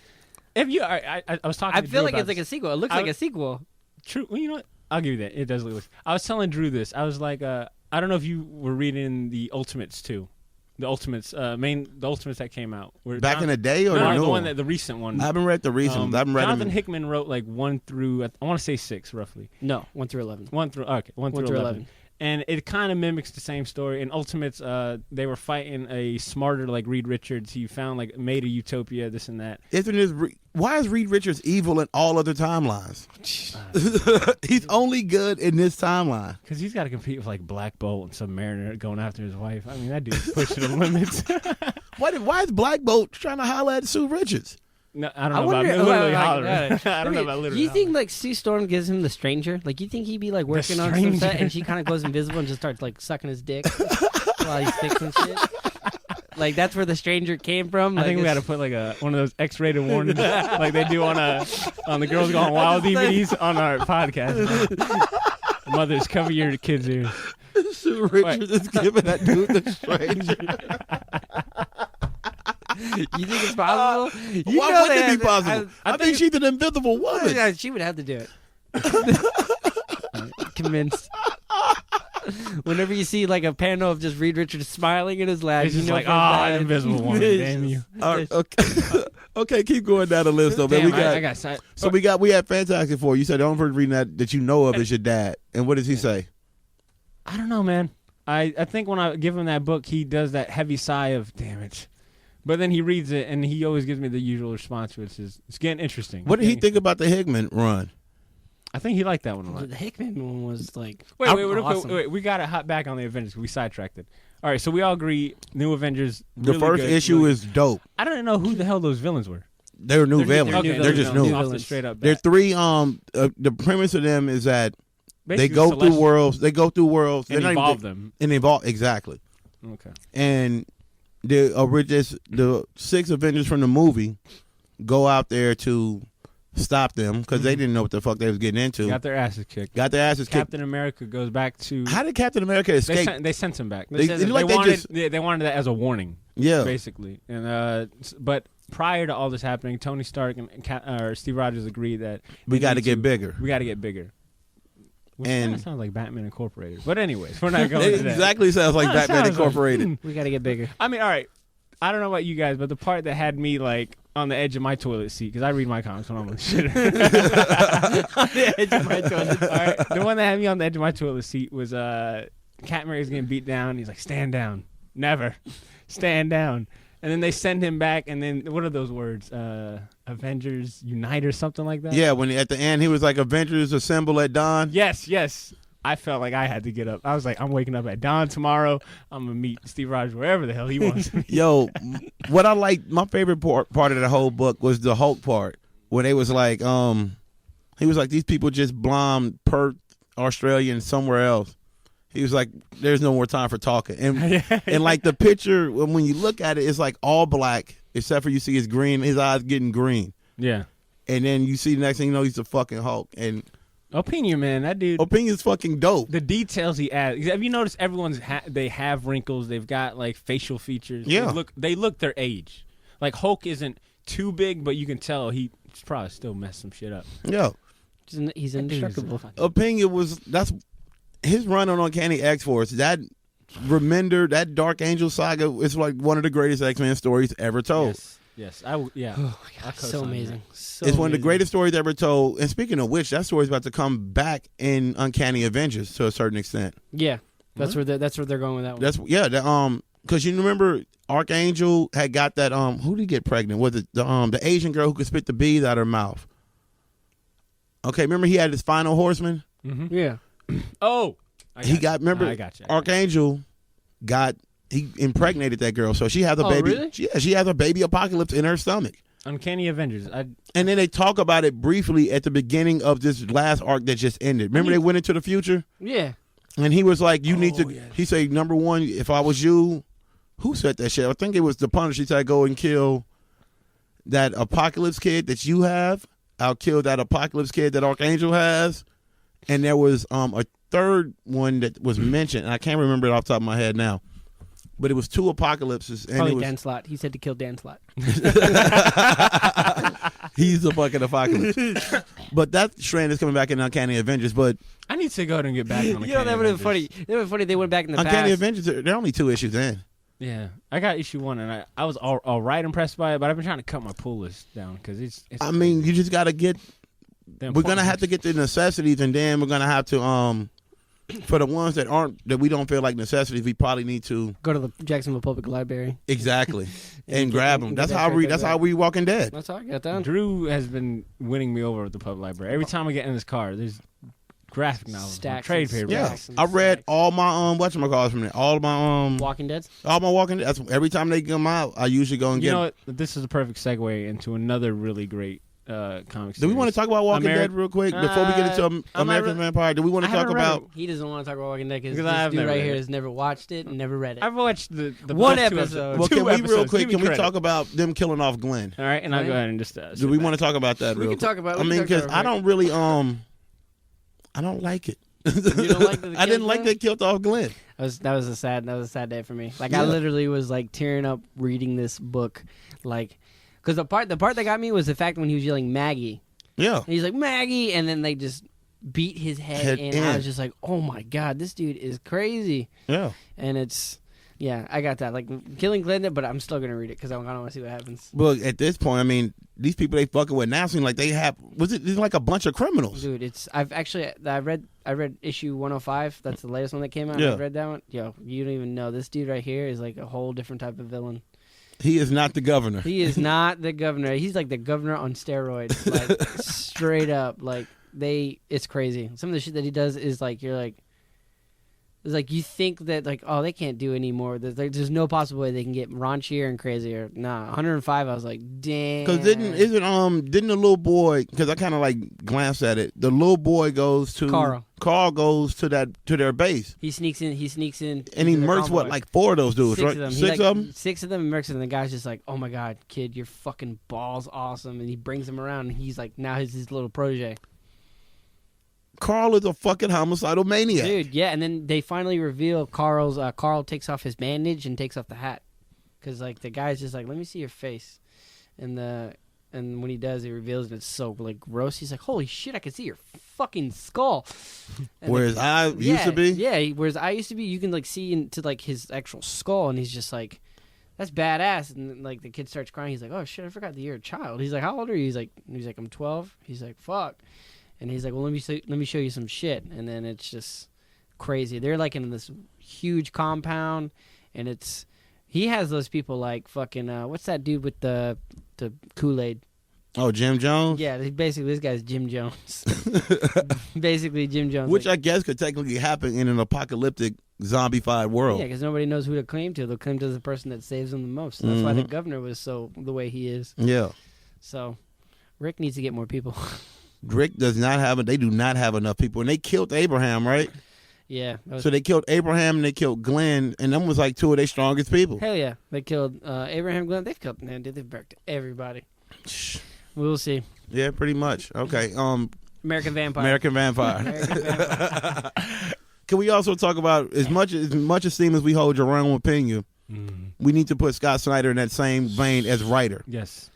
If you, I was talking. I feel like it's like a sequel. It looks like a sequel. True. Well, you know what? I'll give you that. It does look. I was telling Drew this. I was like, I don't know if you were reading the Ultimates too. The Ultimates, the Ultimates that came out. Back in the day or the new one? The recent one. I haven't read the recent. I haven't read Jonathan them. Hickman wrote like 1 through, I want to say 6 roughly. No, 1 through 11. 1 through 11. And it kind of mimics the same story. In Ultimates, they were fighting a smarter like Reed Richards. He found like made a utopia, this and that. Why is Reed Richards evil in all other timelines? He's only good in this timeline. Because he's got to compete with like Black Bolt and Submariner going after his wife. I mean, that dude's pushing the limits. Why is Black Bolt trying to holler at Sue Richards? No, I don't know about literally hollering. I don't know about literally. You think like Sue Storm gives him the stranger? Like you think he'd be like working on some set and she kind of goes invisible and just starts like sucking his dick while he's fixing shit? Like that's where the stranger came from. I think we got to put like one of those X-rated warnings, like they do on the Girls Gone Wild DVDs on our podcast. Mothers, cover your kids' ears. Sue Richards is giving that dude the stranger. You think it's possible? Why wouldn't it be possible? I think she's an invisible woman. Yeah, she would have to do it. Convinced. Whenever you see like a panel of just Reed Richards smiling in his lap, it's just like, an invisible woman. Damn you. Okay, keep going down the list though, man. We had Fantastic Four. You said the only person reading that you know of is your dad. And what does he say? I don't know, man. I think when I give him that book, he does that heavy sigh of damn it. But then he reads it, and he always gives me the usual response, which is, it's getting interesting. What did he think about the Hickman run? I think he liked that one a lot. The Hickman one was like... Wait, we got to hop back on the Avengers. We sidetracked it. All right, so we all agree, New Avengers, really the first good, issue really, is dope. I don't know who the hell those villains were. They're new villains. Okay, they're just new. Off the straight up. They're three. The premise of them is that basically they go through worlds. They go through worlds and evolve them. And evolve exactly. Okay. And the 6 Avengers from the movie go out there to stop them because they didn't know what the fuck they was getting into. Got their asses kicked. Captain America goes back to. How did Captain America escape? They sent him back. They wanted that as a warning. Yeah, basically. And but prior to all this happening, Tony Stark and Steve Rogers agreed that we got to get bigger. We got to get bigger. Which and kind of sounds like Batman Incorporated. But anyways, we're not going to that. Exactly sounds like Batman Incorporated. We got to get bigger. I mean, all right. I don't know about you guys, but the part that had me like on the edge of my toilet seat, because I read my comics when I'm on shit. On the edge of my toilet. All right. The one that had me on the edge of my toilet seat was Captain America's getting beat down. He's like, stand down. Never. Stand down. And then they send him back, and then what are those words? Avengers Unite or something like that? Yeah, when at the end he was like, Avengers assemble at dawn. Yes. I felt like I had to get up. I was like, I'm waking up at dawn tomorrow. I'm going to meet Steve Rogers wherever the hell he wants to meet. Yo, what I like, my favorite part of the whole book was the Hulk part, where they was like, he was like, these people just bombed Perth, Australia, and somewhere else. He was like, there's no more time for talking. And like the picture, when you look at it, it's like all black, except for you see his green, his eyes getting green. Yeah. And then you see the next thing you know, he's a fucking Hulk. And Opinion, man, that dude. Opinion's fucking dope. The details he adds. Have you noticed everyone's they have wrinkles? They've got like facial features. Yeah. They look their age. Like Hulk isn't too big, but you can tell he's probably still messed some shit up. Yeah. He's indestructible. Opinion that's his run on Uncanny X-Force. That Dark Angel saga is like one of the greatest X-Men stories ever told. Yes. Oh my God, so amazing. It's one of the greatest stories ever told. And speaking of which, that story's about to come back in Uncanny Avengers to a certain extent. Yeah, that's where they're going with that one. Because you remember Archangel had got that who did he get pregnant? Was it the Asian girl who could spit the bees out of her mouth? Okay, remember he had his final horseman? Mm-hmm. Yeah. Oh, I got you. Archangel he impregnated that girl, so she has a baby. Really? She has a baby Apocalypse in her stomach. Uncanny Avengers. And then they talk about it briefly at the beginning of this last arc that just ended. Remember they went into the future? Yeah. And he was like, you need to, he said, number one, if I was you, who said that shit? I think it was the Punisher. He said, go and kill that Apocalypse kid that you have. I'll kill that Apocalypse kid that Archangel has. And there was a third one that was mentioned, and I can't remember it off the top of my head now. But it was 2 apocalypses. And probably Dan Slott. He said to kill Dan Slott. He's a fucking apocalypse. But that strand is coming back in Uncanny Avengers. But I need to go and get back on Uncanny that would have been funny. That would have been funny. They went back in the Uncanny past. Avengers, they're only 2 issues in. Yeah, I got issue 1, and I was all right impressed by it, but I've been trying to cut my pull list down because it's I mean, you just got to get. We're gonna have to get the necessities, and then we're gonna have to for the ones that we don't feel like necessities, we probably need to go to the Jacksonville Public Library. Exactly, and grab them. That's how I read Walking Dead. That's how I got down. Drew has been winning me over at the public library. Every time I get in his car, there's graphic novels, trade paperbacks. Yeah, I read all my whatchamacallits from there. All of my Walking Dead. All my Walking Dead. Every time they come out, I usually go and get. You know what? This is a perfect segue into another really great comic series. Do we want to talk about Walking Dead real quick before we get into American Vampire? Do we want to talk about? He doesn't want to talk about Walking Dead because this dude right here has never watched it and never read it. I've watched the one episode. Well, can we real quick? Can we talk about them killing off Glenn? All right, and I'll go ahead and just. Do we want to talk about that? We can talk about. I mean, because I don't really I don't like it. You don't like I didn't like they killed off Glenn. That was a sad day for me. Like I literally was like tearing up reading this book, like because the part that got me was the fact when he was yelling Maggie. Yeah, and he's like Maggie, and then they just beat his head in. I was just like, oh my god, this dude is crazy. Yeah, and I got that. Like killing Glenn, but I'm still gonna read it because I want to see what happens. Well, at this point, I mean, these people they fucking with now seem like they have. It's like a bunch of criminals, dude. I read issue 105. That's the latest one that came out. Yeah. I read that one. Yo, you don't even know this dude right here is like a whole different type of villain. He is not the governor. He is not the governor. He's like the governor on steroids, like straight up. Like it's crazy. Some of the shit that he does is like it's like you think that like they can't do anymore. There's no possible way they can get raunchier and crazier. Nah, 105. I was like, damn. Because didn't the little boy? Because I kind of like glanced at it. The little boy goes to Carl. Carl goes to their base. He sneaks in, and he murks like 4 of those dudes, right? 6 of them. 6 of them, and murks them. And the guy's just like, "Oh my god, kid, your fucking balls awesome!" And he brings him around, and he's like, now he's his little protege. Carl is a fucking homicidal maniac, dude. Yeah, and then they finally reveal Carl takes off his bandage and takes off the hat, because like the guy's just like, "Let me see your face," and when he does, he reveals it. It's so like gross. He's like, "Holy shit, I can see your fucking skull." Whereas I used to be, yeah. Whereas I used to be, you can like see into like his actual skull, and he's just like, "That's badass." And then, like the kid starts crying. He's like, "Oh shit, I forgot that you're a child." He's like, "How old are you?" He's like, "I'm 12." He's like, "Fuck." And he's like, "Well, let me show you some shit." And then it's just crazy. They're like in this huge compound, and he has those people like fucking what's that dude with the Kool-Aid? Oh, Jim Jones? Yeah, basically this guy's Jim Jones. Basically Jim Jones. Which I guess could technically happen in an apocalyptic zombified world. Yeah, because nobody knows who to claim to. They'll claim to the person that saves them the most. That's why the governor was the way he is. Yeah. So Rick needs to get more people. Rick does not have they do not have enough people. And they killed Abraham, right? Yeah. So they killed Abraham and they killed Glenn, and them was like 2 of their strongest people. Hell yeah. They killed Abraham, Glenn. They've killed, man, dude, they've burnt everybody. We'll see. Yeah, pretty much. Okay. American Vampire. American Vampire. Can we also talk about as much esteem as we hold Jerome Pena, we need to put Scott Snyder in that same vein as writer. Yes.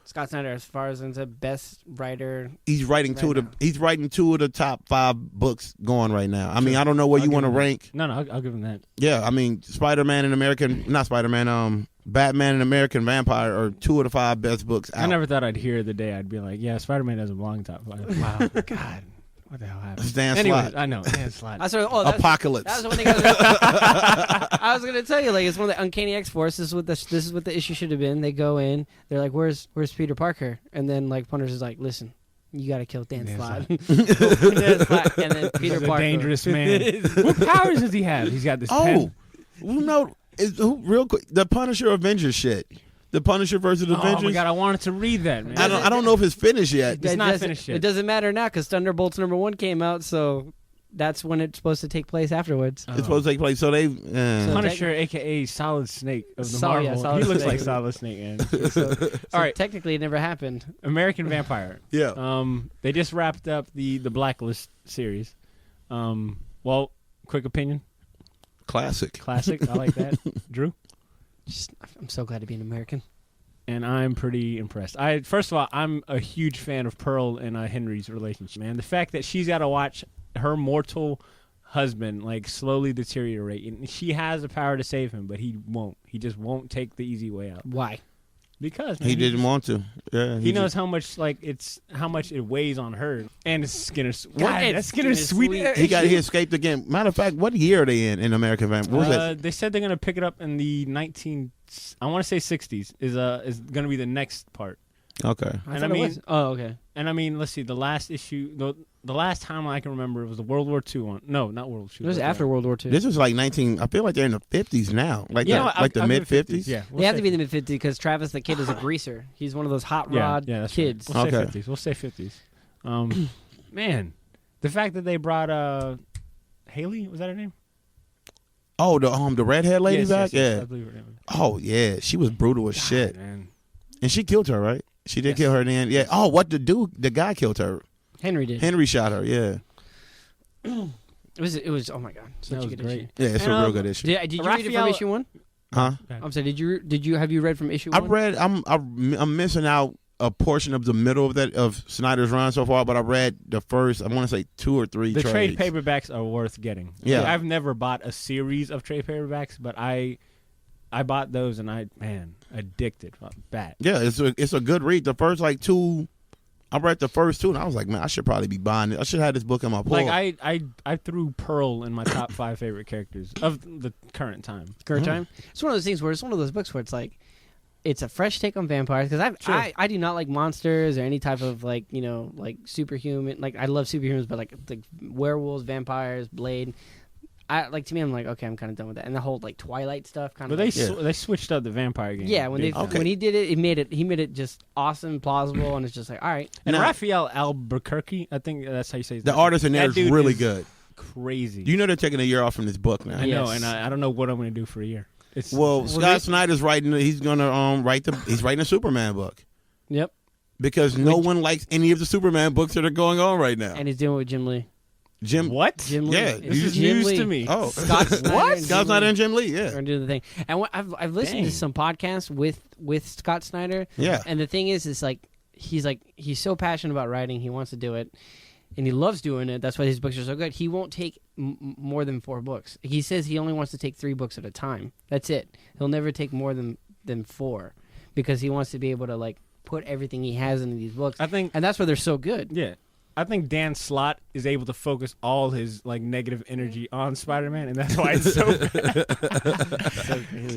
Scott Snyder, as far as the best writer, he's writing two of the top 5 books going right now. I mean, I don't know where you want to rank. No, I'll give him that. Yeah, I mean, Batman and American Vampire are 2 of the 5 best books out. I never thought I'd hear the day I'd be like, yeah, Spider-Man doesn't belong top 5. Wow, God. What the hell happened? Stan Slott. Slott. I know. Stan Slott. Apocalypse. That was one thing I was going to tell you. Like, it's one of the Uncanny X-Force. This is what the issue should have been. They go in. They're like, "Where's Peter Parker?" And then like Punisher's is like, "Listen, you got to kill Dan Slott." And then Peter Parker, a dangerous man. What powers does he have? He's got this. Pen. Real quick, the Punisher Avengers shit. The Punisher versus Avengers. Oh my god, I wanted to read that, man. I don't know if it's finished yet. It's not finished yet. It doesn't matter now because Thunderbolts #1 came out, so that's when it's supposed to take place afterwards. It's supposed to take place. So they Punisher, aka Solid Snake of the Marvel. Yeah, he looks like Solid Snake, man. So all right, technically it never happened. American Vampire. Yeah. They just wrapped up the Blacklist series. Well, quick opinion. Classic. I like that. Drew? I'm so glad to be an American. And I'm pretty impressed. First of all, I'm a huge fan of Pearl and Henry's relationship, man. The fact that she's got to watch her mortal husband like slowly deteriorate, and she has the power to save him, but he won't. He just won't take the easy way out. Why? Because man, He didn't want to. Yeah, He knows how much it weighs on her, and Skinner's. God, It's that Skinner's Skinner's sweet. sweet. He escaped again. Matter of fact, what year are they in American Vampire? What was that? They said they're gonna pick it up in the I want to say 60s is gonna be the next part. Okay. And I mean, oh, okay. And I mean, let's see. The last issue, the last time I can remember, it was the World War II one. No, not World War II. It was after World War II. This was like 19. I feel like they're in the 50s now. Like the mid 50s. Yeah, They have to be in the mid-50s because Travis the Kid is a greaser. He's one of those hot rod that's kids. Right. We'll Okay. say 50s. We'll say 50s. Man, the fact that they brought Haley, was that her name? Oh, the redhead lady Yes, back. yes, Yeah. I believe her name. Oh yeah, she was brutal as shit, Man. and she killed her. Right? She did Yes. kill her in the end. Yeah. Oh, what the guy killed her. Henry did. Henry shot her. Yeah. It was. Oh my god, such That a was good great. issue. Yeah, it's And, a real good issue. Did you read it from Raphael- issue 1? Huh? I'm sorry. Have you read from issue 1? I've read. I'm missing out a portion of the middle of Snyder's run so far, but I read the first. I want to say 2 or 3. The trades. trade paperbacks are worth getting. Yeah. I've never bought a series of trade paperbacks, but I bought those and addicted. Bat. Yeah, it's a good read. The first 2. I read the first 2, and I was like, man, I should probably be buying it. I should have this book in my pull. Like I threw Pearl in my top 5 favorite characters of the current time. Current time. It's one of those things where it's one of those books where it's like, it's a fresh take on vampires because Sure. I do not like monsters or any type of like superhuman. Like I love superhumans, but like werewolves, vampires, Blade. To me, I'm like, okay, I'm kind of done with that. And the whole Twilight stuff kind But of. they switched up the vampire game. Yeah, when Okay. when he did it, he made it just awesome, plausible, and it's just like, all right. And Now- Raphael Albuquerque, I think that's how you say his the name. artist in there That is dude really is good. Crazy. You know they're taking a year off from this book now. I know, Yes. and I don't know what I'm going to do for a year. Well, Scott Snyder's writing. He's gonna he's writing a Superman book Yep. because no one likes any of the Superman books that are going on right now. And he's doing it with Jim Lee. Jim, What? Jim Lee. Yeah, It's This is Jim news Lee. to me. Oh, Scott Snyder what? and Scott Jim Snyder Lee and Jim Lee. Yeah, are doing the thing. And I've listened Dang. to some podcasts with Scott Snyder. Yeah. And the thing is he's so passionate about writing. He wants to do it, and he loves doing it. That's why his books are so good. He won't take more than 4 books. He says he only wants to take 3 books at a time. That's it. He'll never take more than 4 because he wants to be able to put everything he has into these books. I think, And that's why they're so good. yeah. I think Dan Slott is able to focus all his negative energy on Spider-Man, and that's why it's so bad.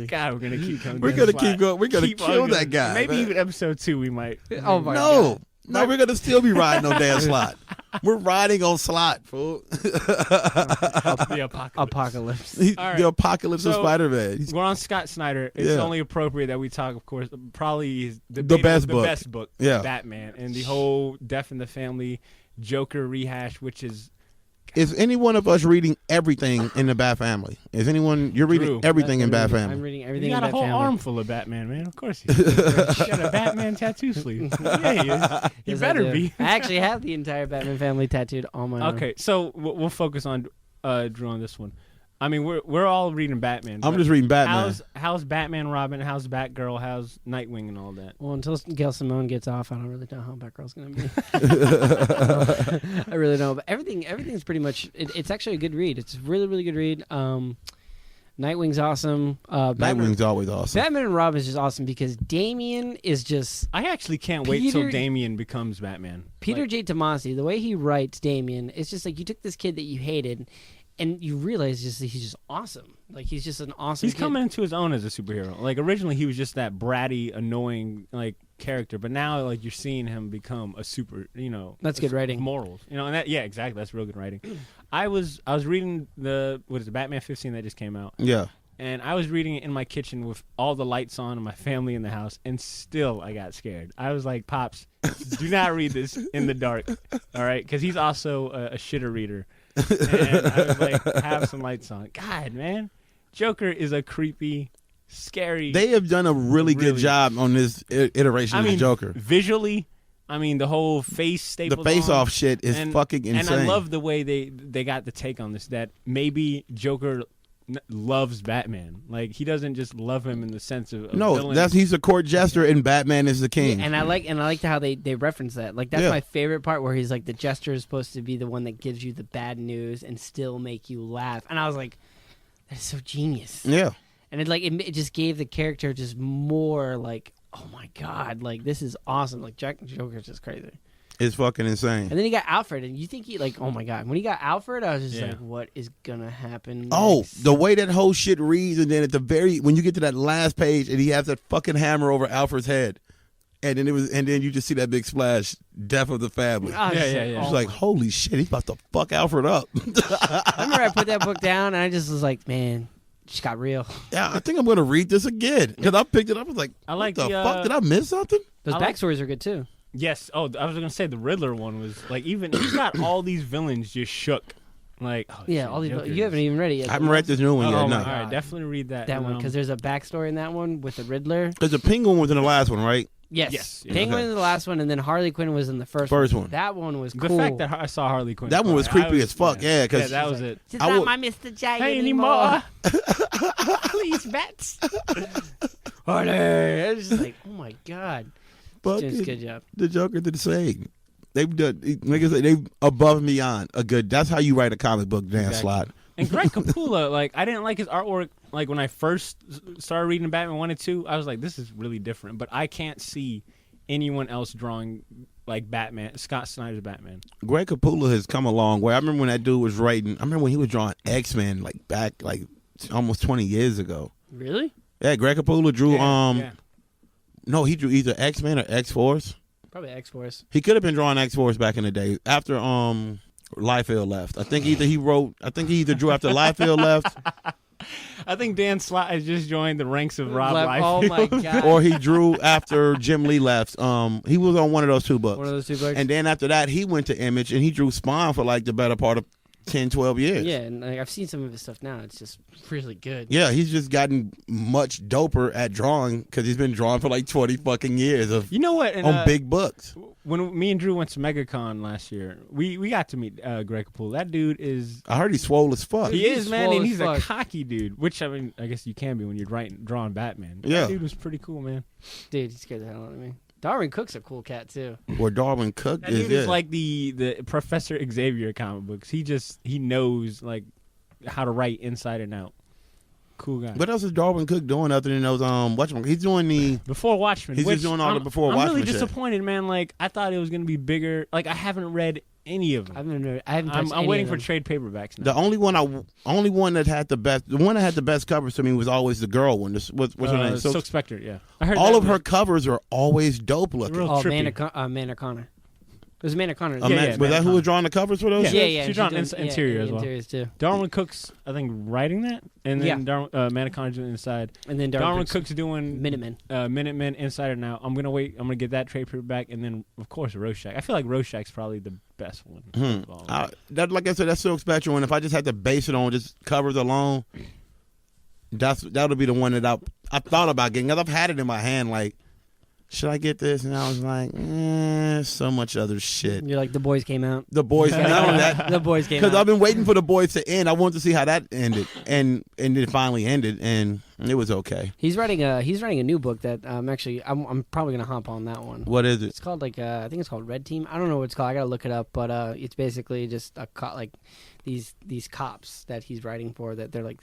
God, we're gonna keep coming. We're Dan gonna Slott. keep going. We're gonna Keep on kill going. that guy. Maybe man. even episode 2 we might. Oh my God. No, we're gonna still be riding on Dan Slot. We're riding on Slot, fool. The apocalypse. Apocalypse. All right. The apocalypse of So- Spider-Man. We're on Scott Snyder. It's Yeah. only appropriate that we talk, of course, probably The best book. best book, Yeah. Batman, and the whole Death in the Family Joker rehash, which is Is any one of us reading everything in the Bat Family? Is anyone? You're reading True. everything in Bat I'm Family. reading you everything got in a that whole family. arm full of Batman, man. Of course, he got a Batman tattoo sleeve. Yeah, he is. He Yes, I better do. be. I actually have the entire Batman family tattooed on my arm. Okay, so we'll focus on Drew on this one. I mean, we're all reading Batman. I'm but just reading Batman. How's Batman, Robin? How's Batgirl? How's Nightwing and all that? Well, until Gail Simone gets off, I don't really know how Batgirl's going to be. I really don't. But everything's pretty much. It's actually a good read. It's a really, really good read. Nightwing's awesome. Nightwing's always awesome. Batman and Robin is just awesome because Damian is just I actually can't wait till Damian becomes Batman. Peter J. Tomasi. The way he writes Damian, it's just like you took this kid that you hated. And you realize just that he's just awesome. Like he's just an awesome. He's kid. coming into his own as a superhero. Like originally he was just that bratty, annoying character, but now you're seeing him become a super. That's good writing. Morals, and that exactly. That's real good writing. I was reading the Batman 15 that just came out. Yeah. And I was reading it in my kitchen with all the lights on and my family in the house, and still I got scared. I was like, "Pops, do not read this in the dark, all right?" Because he's also a shitter reader. And I was like, have some lights on. God, man. Joker is a creepy, scary. They have done a really good job on this iteration of the Joker. Visually, the whole face The stapled face-off on, shit is fucking insane. And I love the way they got the take on this, that maybe Joker loves Batman. Like he doesn't just love him in the sense of No, villain. he's a court jester and Batman is the king. Yeah, and I like how they reference that. Like that's my favorite part, where he's like, the jester is supposed to be the one that gives you the bad news and still make you laugh. And I was like, that's so genius. Yeah. And it just gave the character just more like, oh my god, like this is awesome. Like Joker's just crazy. It's fucking insane. And then he got Alfred, and you think he like, oh my god, when he got Alfred, I was just like, what is gonna happen next? Oh, the way that whole shit reads, and then at the when you get to that last page, and he has that fucking hammer over Alfred's head, and then you just see that big splash, death of the family. Oh, Yeah. It's like, holy shit, he's about to fuck Alfred up. I remember I put that book down, and I just was like, man, it just got real. Yeah, I think I'm gonna read this again because I picked it up. I was like, I like what the the, fuck? Did I miss something? Those I like- backstories are good too. Yes. Oh, I was gonna say the Riddler one was like even he's got all these villains just shook. Like shit, All these. Joker You haven't even read it yet. I haven't read this new one yet. Oh, No, all right, definitely read that. that one, because there's a backstory in that one with the Riddler. because the Penguin was in the last one, right? Yes. Yeah, Penguin okay. in the last one, and then Harley Quinn was in the first one. That one was the cool. fact that I saw Harley Quinn. That one was creepy as fuck. Yeah, because that was it. She's I not would- my Mr. J Hey, anymore. anymore. Please, Bats. Harley. I was just like, oh my god. But Just good job. the Joker did the same. They've done, like I said, they above and beyond a good. That's how you write a comic book, Dan Slott. And Greg Capullo, like I didn't like his artwork. Like when I first started reading Batman 1 and 2, I was like, this is really different. But I can't see anyone else drawing like Batman, Scott Snyder's Batman. Greg Capullo has come a long way. I remember when that dude was writing. I remember when he was drawing X-Men like back like almost 20 years ago. Really? Yeah, Greg Capullo drew. Yeah. No, he drew either X-Men or X-Force. Probably X-Force. He could have been drawing X-Force back in the day after Liefeld left. I think he either drew after Liefeld left, I think Dan Slott has just joined the ranks of Rob Oh Liefeld. my god. or he drew after Jim Lee left. He was on one of those two books. One of those two books. And then after that, he went to Image and he drew Spawn for like the better part of 10, 12 years. yeah, and like, I've seen some of his stuff now. It's just really good. Yeah, he's just gotten much doper at drawing because he's been drawing for like 20 fucking years You know what? And, on big books. When me and Drew went to MegaCon last year, we got to meet Greg Capullo. That dude is. I heard he's swole as fuck. He is, man, swole and as he's fuck. a cocky dude. Which I mean, I guess you can be when you're drawing Batman. Yeah. That dude was pretty cool, man. Dude, he scared the hell out of me. Darwin Cook's a cool cat too. Or Darwin Cook That dude is is like the Professor Xavier comic books. He knows like how to write inside and out. Cool guy. What else is Darwin Cook doing other than those he's doing the Before Watchmen, He's which just doing all the before I'm Watchmen really shit. disappointed, man. Like I thought it was gonna be bigger. Like I haven't read any of them. I haven't touched I'm any waiting of for them. trade paperbacks now. the only one that had the best covers to me was always the girl one. What's her name? Silk Spectre, yeah. I heard all that of her was covers are always dope looking. real Oh, trippy. Amanda Connor. It was Amanda Connor. Was that who was drawing the covers for those? Yeah. shit? Yeah. She's She's on doing- interior as well. Interiors too. Darwin Cook's, I think, writing that, and then Amanda Connor's doing inside. And then Darwin Cook's doing Minutemen. Minutemen inside and out. I'm gonna wait. I'm gonna get that trade paperback, and then of course Rorschach. I feel like Rorschach's probably the best one. of all of them. That, like I said, that's Silk Spectre one. If I just had to base it on just covers alone, that'll be the one that I thought about getting. Cause I've had it in my hand. Like, should I get this? And I was like, so much other shit. You're like, the boys came out. The boys, not only that, The boys came because out. I've been waiting for the boys to end. I wanted to see how that ended, and it finally ended, and it was okay. He's writing a new book that actually I'm probably gonna hop on that one. What is it? It's called like I think it's called Red Team. I don't know what it's called. I gotta look it up. But it's basically just like these cops that he's writing for that they're like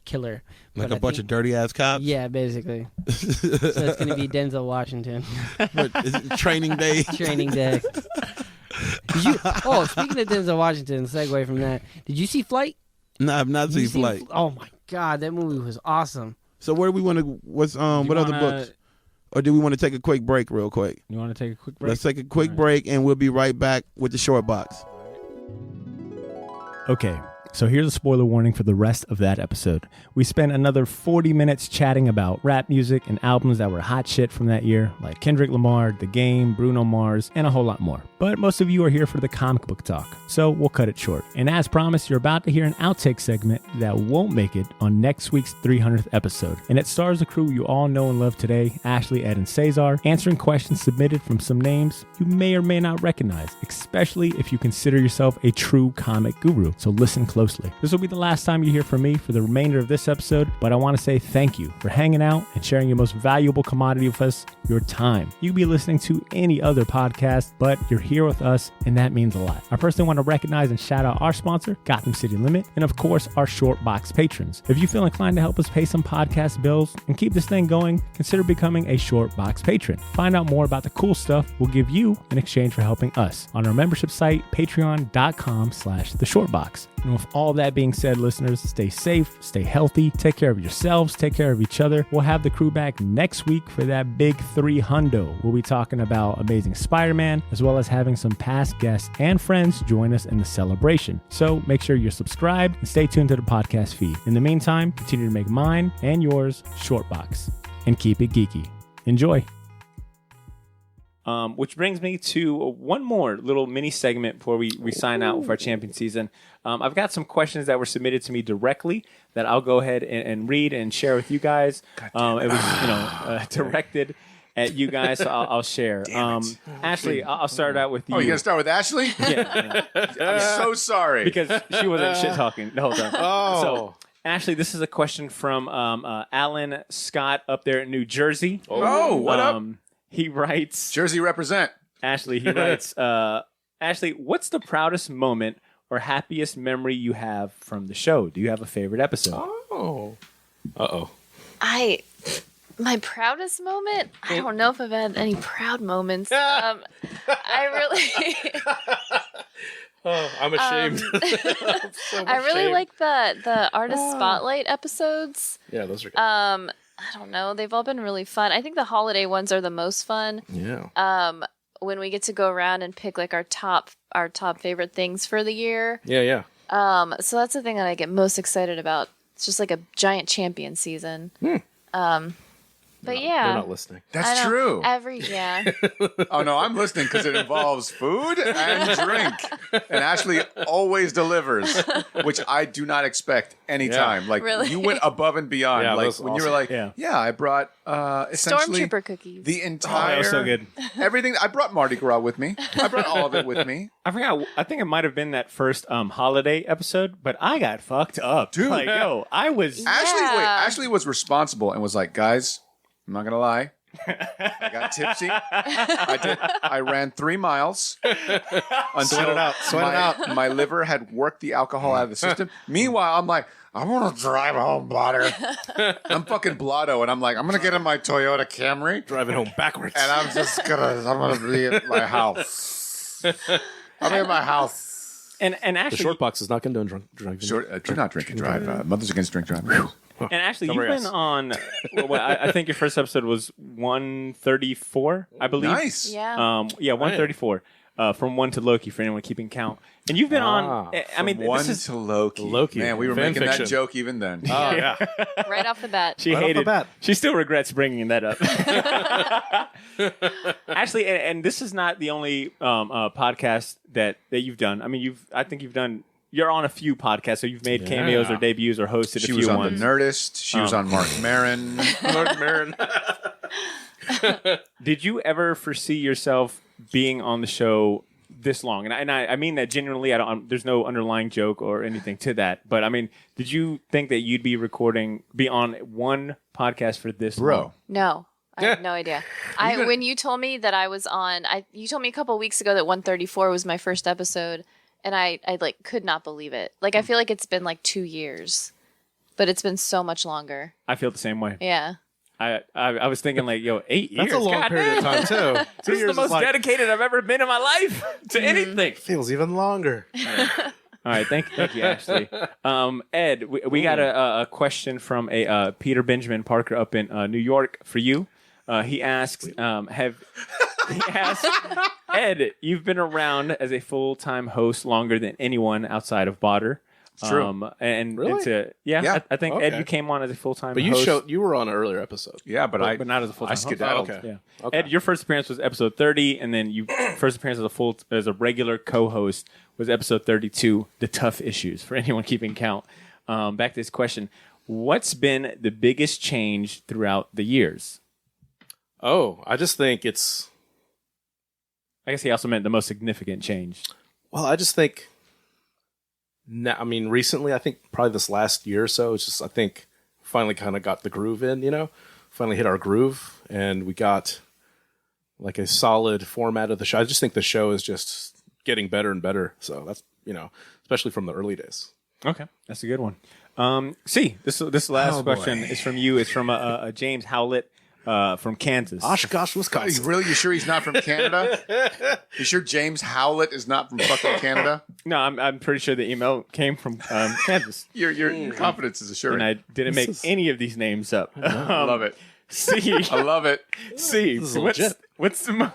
killer. Like But a I bunch think- of dirty ass cops. Yeah, basically. So it's gonna be Denzel Washington. But is it Training Day. Training Day. Speaking of Denzel Washington, segue from that. Did you see Flight? No, I've not Did seen you see Flight. Oh my god, that movie was awesome. So where do we want to? What other wanna- books? Or do we want to take a quick break, real quick? You want to take a quick break? Let's take a quick All right. break, and we'll be right back with the short box. Okay, so here's a spoiler warning for the rest of that episode. We spent another 40 minutes chatting about rap music and albums that were hot shit from that year, like Kendrick Lamar, The Game, Bruno Mars, and a whole lot more. But most of you are here for the comic book talk, so we'll cut it short. And as promised, you're about to hear an outtake segment that won't make it on next week's 300th episode. And it stars the crew you all know and love today, Ashley, Ed, and Cesar, answering questions submitted from some names you may or may not recognize, especially if you consider yourself a true comic guru. So listen close. closely. This will be the last time you hear from me for the remainder of this episode, but I want to say thank you for hanging out and sharing your most valuable commodity with us, your time. You could be listening to any other podcast, but you're here with us, and that means a lot. I personally want to recognize and shout out our sponsor, Gotham City Limit, and of course, our Short Box patrons. If you feel inclined to help us pay some podcast bills and keep this thing going, consider becoming a Short Box patron. Find out more about the cool stuff we'll give you in exchange for helping us on our membership site, patreon.com/theshortbox. And with all that being said, listeners, stay safe, stay healthy, take care of yourselves, take care of each other. We'll have the crew back next week for that big 300. We'll be talking about Amazing Spider-Man, as well as having some past guests and friends join us in the celebration. So make sure you're subscribed and stay tuned to the podcast feed. In the meantime, continue to make mine and yours Shortbox and keep it geeky. Enjoy. Which brings me to one more little mini segment before we sign out with our champion season. I've got some questions that were submitted to me directly that I'll go ahead and read and share with you guys. It was directed at you guys, so I'll share. Ashley, I'll start out with you. Oh, you're going to start with Ashley? Yeah. I'm so sorry. Because she wasn't shit talking the whole time. Oh. So, Ashley, this is a question from Alan Scott up there in New Jersey. Oh, what up? He writes... Jersey represent. Ashley, he writes, Ashley, what's the proudest moment or happiest memory you have from the show? Do you have a favorite episode? Oh. Uh-oh. My proudest moment? I don't know if I've had any proud moments. I really... Oh, I'm ashamed. I really like the artist spotlight episodes. Yeah, those are good. I don't know. They've all been really fun. I think the holiday ones are the most fun. Yeah. When we get to go around and pick like our top favorite things for the year. Yeah. So that's the thing that I get most excited about. It's just like a giant champion season. But yeah, they're not listening. That's true. Oh, no, I'm listening because it involves food and drink. And Ashley always delivers, which I do not expect anytime. Yeah. Like, Really? you went above and beyond. Yeah, like, when you were like, I brought essentially Stormtrooper cookies. The entire... that was so good. Everything. I brought Mardi Gras with me. I brought all of it with me. I forgot. I think it might have been that first holiday episode, but I got fucked up. Dude. Like, I was... Ashley was responsible and was like, guys... I'm not gonna lie. I got tipsy. I ran 3 miles until Sweat it out. my liver had worked the alcohol out of the system. Meanwhile, I'm like, I want to drive home, Blotter. I'm fucking Blotto, and I'm like, I'm gonna get in my Toyota Camry, Driving home backwards. and I'm gonna be at my house. I'm in my house. And the actually, short box is not condone drunk. Do not drink and drive. Mothers Against Drink Driving. and actually, you've Somewhere been on. I think your first episode was 134, I believe. Nice. Yeah. 134. From 1 to Loki for anyone keeping count. And you've been on. I mean, One this is to Loki. Loki. Man, we were Fan making fiction. that joke even then. Oh, yeah. Right off the bat. she Right off the hated. bat. She still regrets bringing that up. Actually, and this is not the only podcast that you've done. I mean, I think you've done. You're on a few podcasts, so you've made cameos or debuts or hosted She a was few on ones. The Nerdist. She was on Mark Maron. Mark Maron. Did you ever foresee yourself being on the show this long? And I mean that genuinely. There's no underlying joke or anything to that. But I mean, did you think that you'd be on one podcast for this long? No. I have no idea. When you told me that I was on, you told me a couple of weeks ago that 134 was my first episode, and I like could not believe it. Like, I feel like it's been like 2 years, but it's been so much longer. I feel the same way. Yeah. I was thinking like, 8 years. That's a long period of time, too. 2 This is years the most like, dedicated I've ever been in my life to anything. feels even longer. All right, thank you, Ashley. Ed, we got a question from a Peter Benjamin Parker up in New York for you. He asks, Ed, you've been around as a full-time host longer than anyone outside of Botter. True. And Really? I think Okay. Ed, you came on as a full-time But host. you were on an earlier episode. Yeah, but not as a full-time I skedaddled. host. Okay. Yeah. Okay. Ed, your first appearance was episode 30, and then your first appearance as a regular co-host was episode 32, The Tough Issues, for anyone keeping count. Back to this question. What's been the biggest change throughout the years? Oh, I just think it's... I guess he also meant the most significant change. Well, I just think I mean, recently, I think probably this last year or so, it's just, I think, finally kind of got the groove in, finally hit our groove, and we got like a solid format of the show. I just think the show is just getting better and better. So that's, especially from the early days. Okay, that's a good one. This last question is from you. It's from a James Howlett from Kansas. Oshkosh, Wisconsin. Really? You sure he's not from Canada? You sure James Howlett is not from fucking Canada? No, I'm pretty sure the email came from Kansas. Your confidence is assured. And I didn't make any of these names up. I love it. C. I love it. C. What's the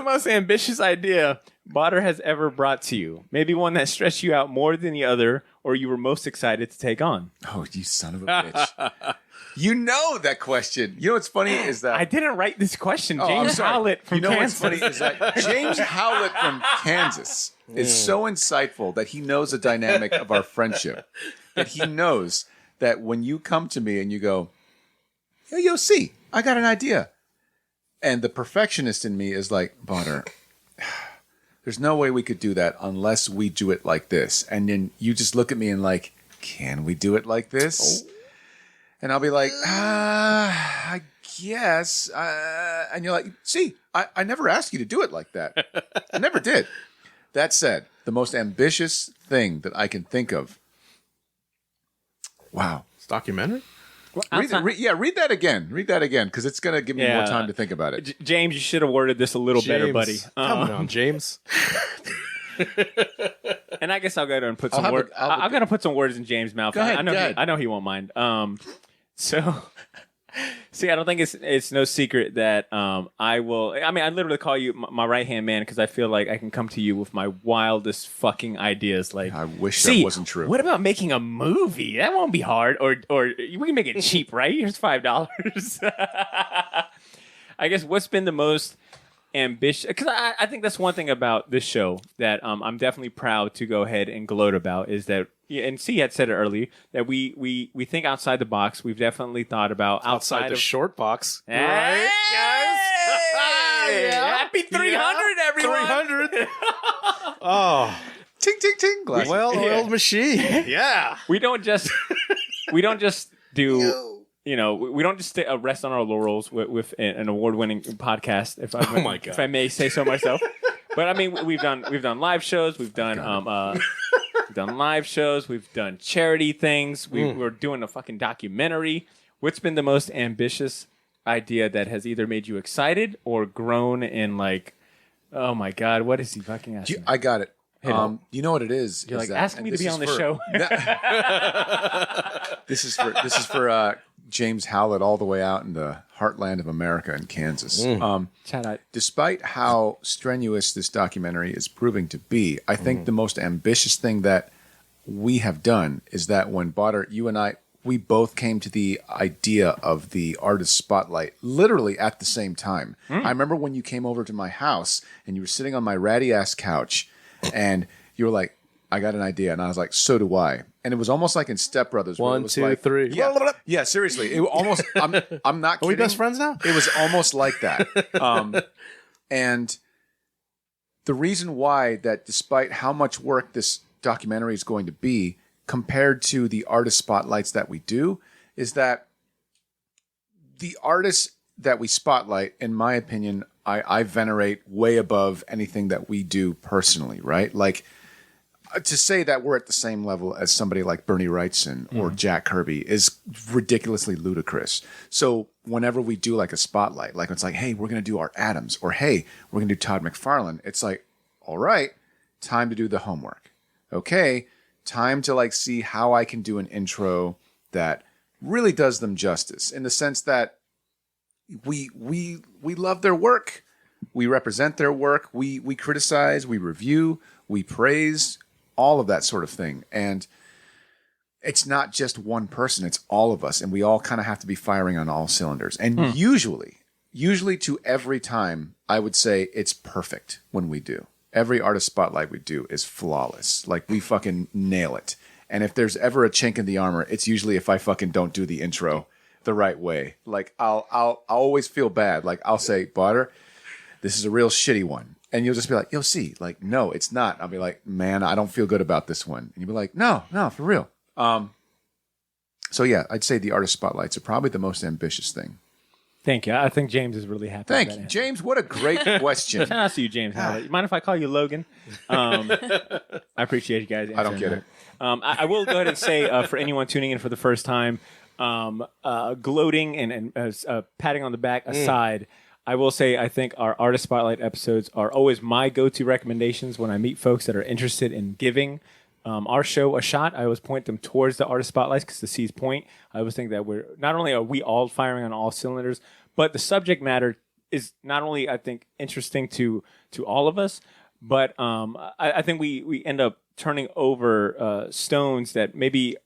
most ambitious idea Botter has ever brought to you? Maybe one that stressed you out more than the other, or you were most excited to take on. Oh, you son of a bitch. You know that question. You know what's funny is that I didn't write this question. I'm James sorry. Howlett from Kansas. What's funny is that James Howlett from Kansas is so insightful that he knows the dynamic of our friendship. That he knows that when you come to me and you go, yo, C, I got an idea. And the perfectionist in me is like, Botter, there's no way we could do that unless we do it like this. And then you just look at me and like, can we do it like this? Oh. And I'll be like, I guess. And you're like, see, I never asked you to do it like that. I never did. That said, the most ambitious thing that I can think of. Wow. It's documentary? Read that again. Read that again, because it's going to give me more time to think about it. James, you should have worded this a little better, buddy. Come on, James. And I guess I'll go ahead and put some words. I'm going to put some words in James' mouth. Go ahead, I know he won't mind. So, see, I don't think it's no secret that I will. I mean, I literally call you my right hand man because I feel like I can come to you with my wildest fucking ideas. Like, I wish that wasn't true. What about making a movie? That won't be hard. Or we can make it cheap, right? Here's $5. I guess what's been the most ambitious? Because I think that's one thing about this show that I'm definitely proud to go ahead and gloat about is that. Yeah, and C had said it earlier that we think outside the box. We've definitely thought about outside the short box. Right, guys? Yeah. Happy 300, everyone! 300. Oh, ting ting ting. Well-oiled machine. Yeah. We don't just do. We don't just rest on our laurels with an award-winning podcast. If I may say so myself. But I mean, we've done live shows. We've done we've done live shows. We've done charity things. We're doing a fucking documentary. What's been the most ambitious idea that has either made you excited or grown in like, oh my god, what is he fucking asking? I got it. You know what it is? You're like, ask me to be on the show. This is for James Howlett all the way out in the heartland of America in Kansas. Shout out. Despite how strenuous this documentary is proving to be, I think the most ambitious thing that we have done is that when Botter, you and I, we both came to the idea of the artist spotlight literally at the same time. I remember when you came over to my house and you were sitting on my ratty ass couch and you were like, I got an idea. And I was like, so do I. And it was almost like in Step Brothers. 1, 2, 3. Yeah, seriously. It almost, I'm not kidding. Are we best friends now? It was almost like that. And the reason why that despite how much work this documentary is going to be compared to the artist spotlights that we do is that the artists that we spotlight, in my opinion, I venerate way above anything that we do personally, right? Like, to say that we're at the same level as somebody like Bernie Wrightson or Jack Kirby is ridiculously ludicrous. So whenever we do like a spotlight, like it's like, hey, we're going to do our Adams, or hey, we're going to do Todd McFarlane. It's like, all right, time to do the homework. Okay, time to like see how I can do an intro that really does them justice in the sense that we love their work. We represent their work. We criticize, we review, we praise, all of that sort of thing. And it's not just one person, it's all of us. And we all kind of have to be firing on all cylinders. And usually to every time, I would say it's perfect when we do. Every artist spotlight we do is flawless. Like we fucking nail it. And if there's ever a chink in the armor, it's usually if I fucking don't do the intro the right way. Like I'll always feel bad. Like I'll say, Botter, this is a real shitty one. And you'll just be like, you'll see. Like, no, it's not. I'll be like, man, I don't feel good about this one. And you'll be like, no, for real. So yeah, I'd say the artist spotlights are probably the most ambitious thing. Thank you. I think James is really happy. Thank with you, that James. What a great question. answer. Shout out to you, James. You mind if I call you Logan? I appreciate you guys. I don't get it. I will go ahead and say for anyone tuning in for the first time, gloating and patting on the back aside, I will say I think our artist spotlight episodes are always my go-to recommendations when I meet folks that are interested in giving our show a shot. I always point them towards the artist spotlights because to C's point, I always think that we're not only are we all firing on all cylinders, but the subject matter is not only I think interesting to all of us, but I think we end up turning over stones that maybe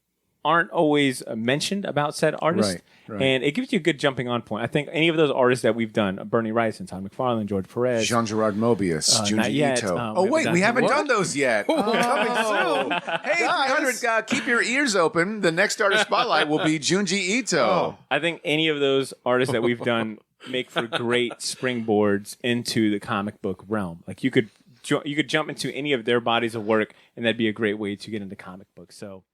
aren't always mentioned about said artist. Right. And it gives you a good jumping on point. I think any of those artists that we've done, Bernie Rice and Todd McFarlane, George Perez, Jean-Gerard Mobius, not Junji yet. Ito. We haven't done those yet. Coming soon. Hey, 300, keep your ears open. The next artist spotlight will be Junji Ito. I think any of those artists that we've done make for great springboards into the comic book realm. Like you could jump into any of their bodies of work, and that'd be a great way to get into comic books. So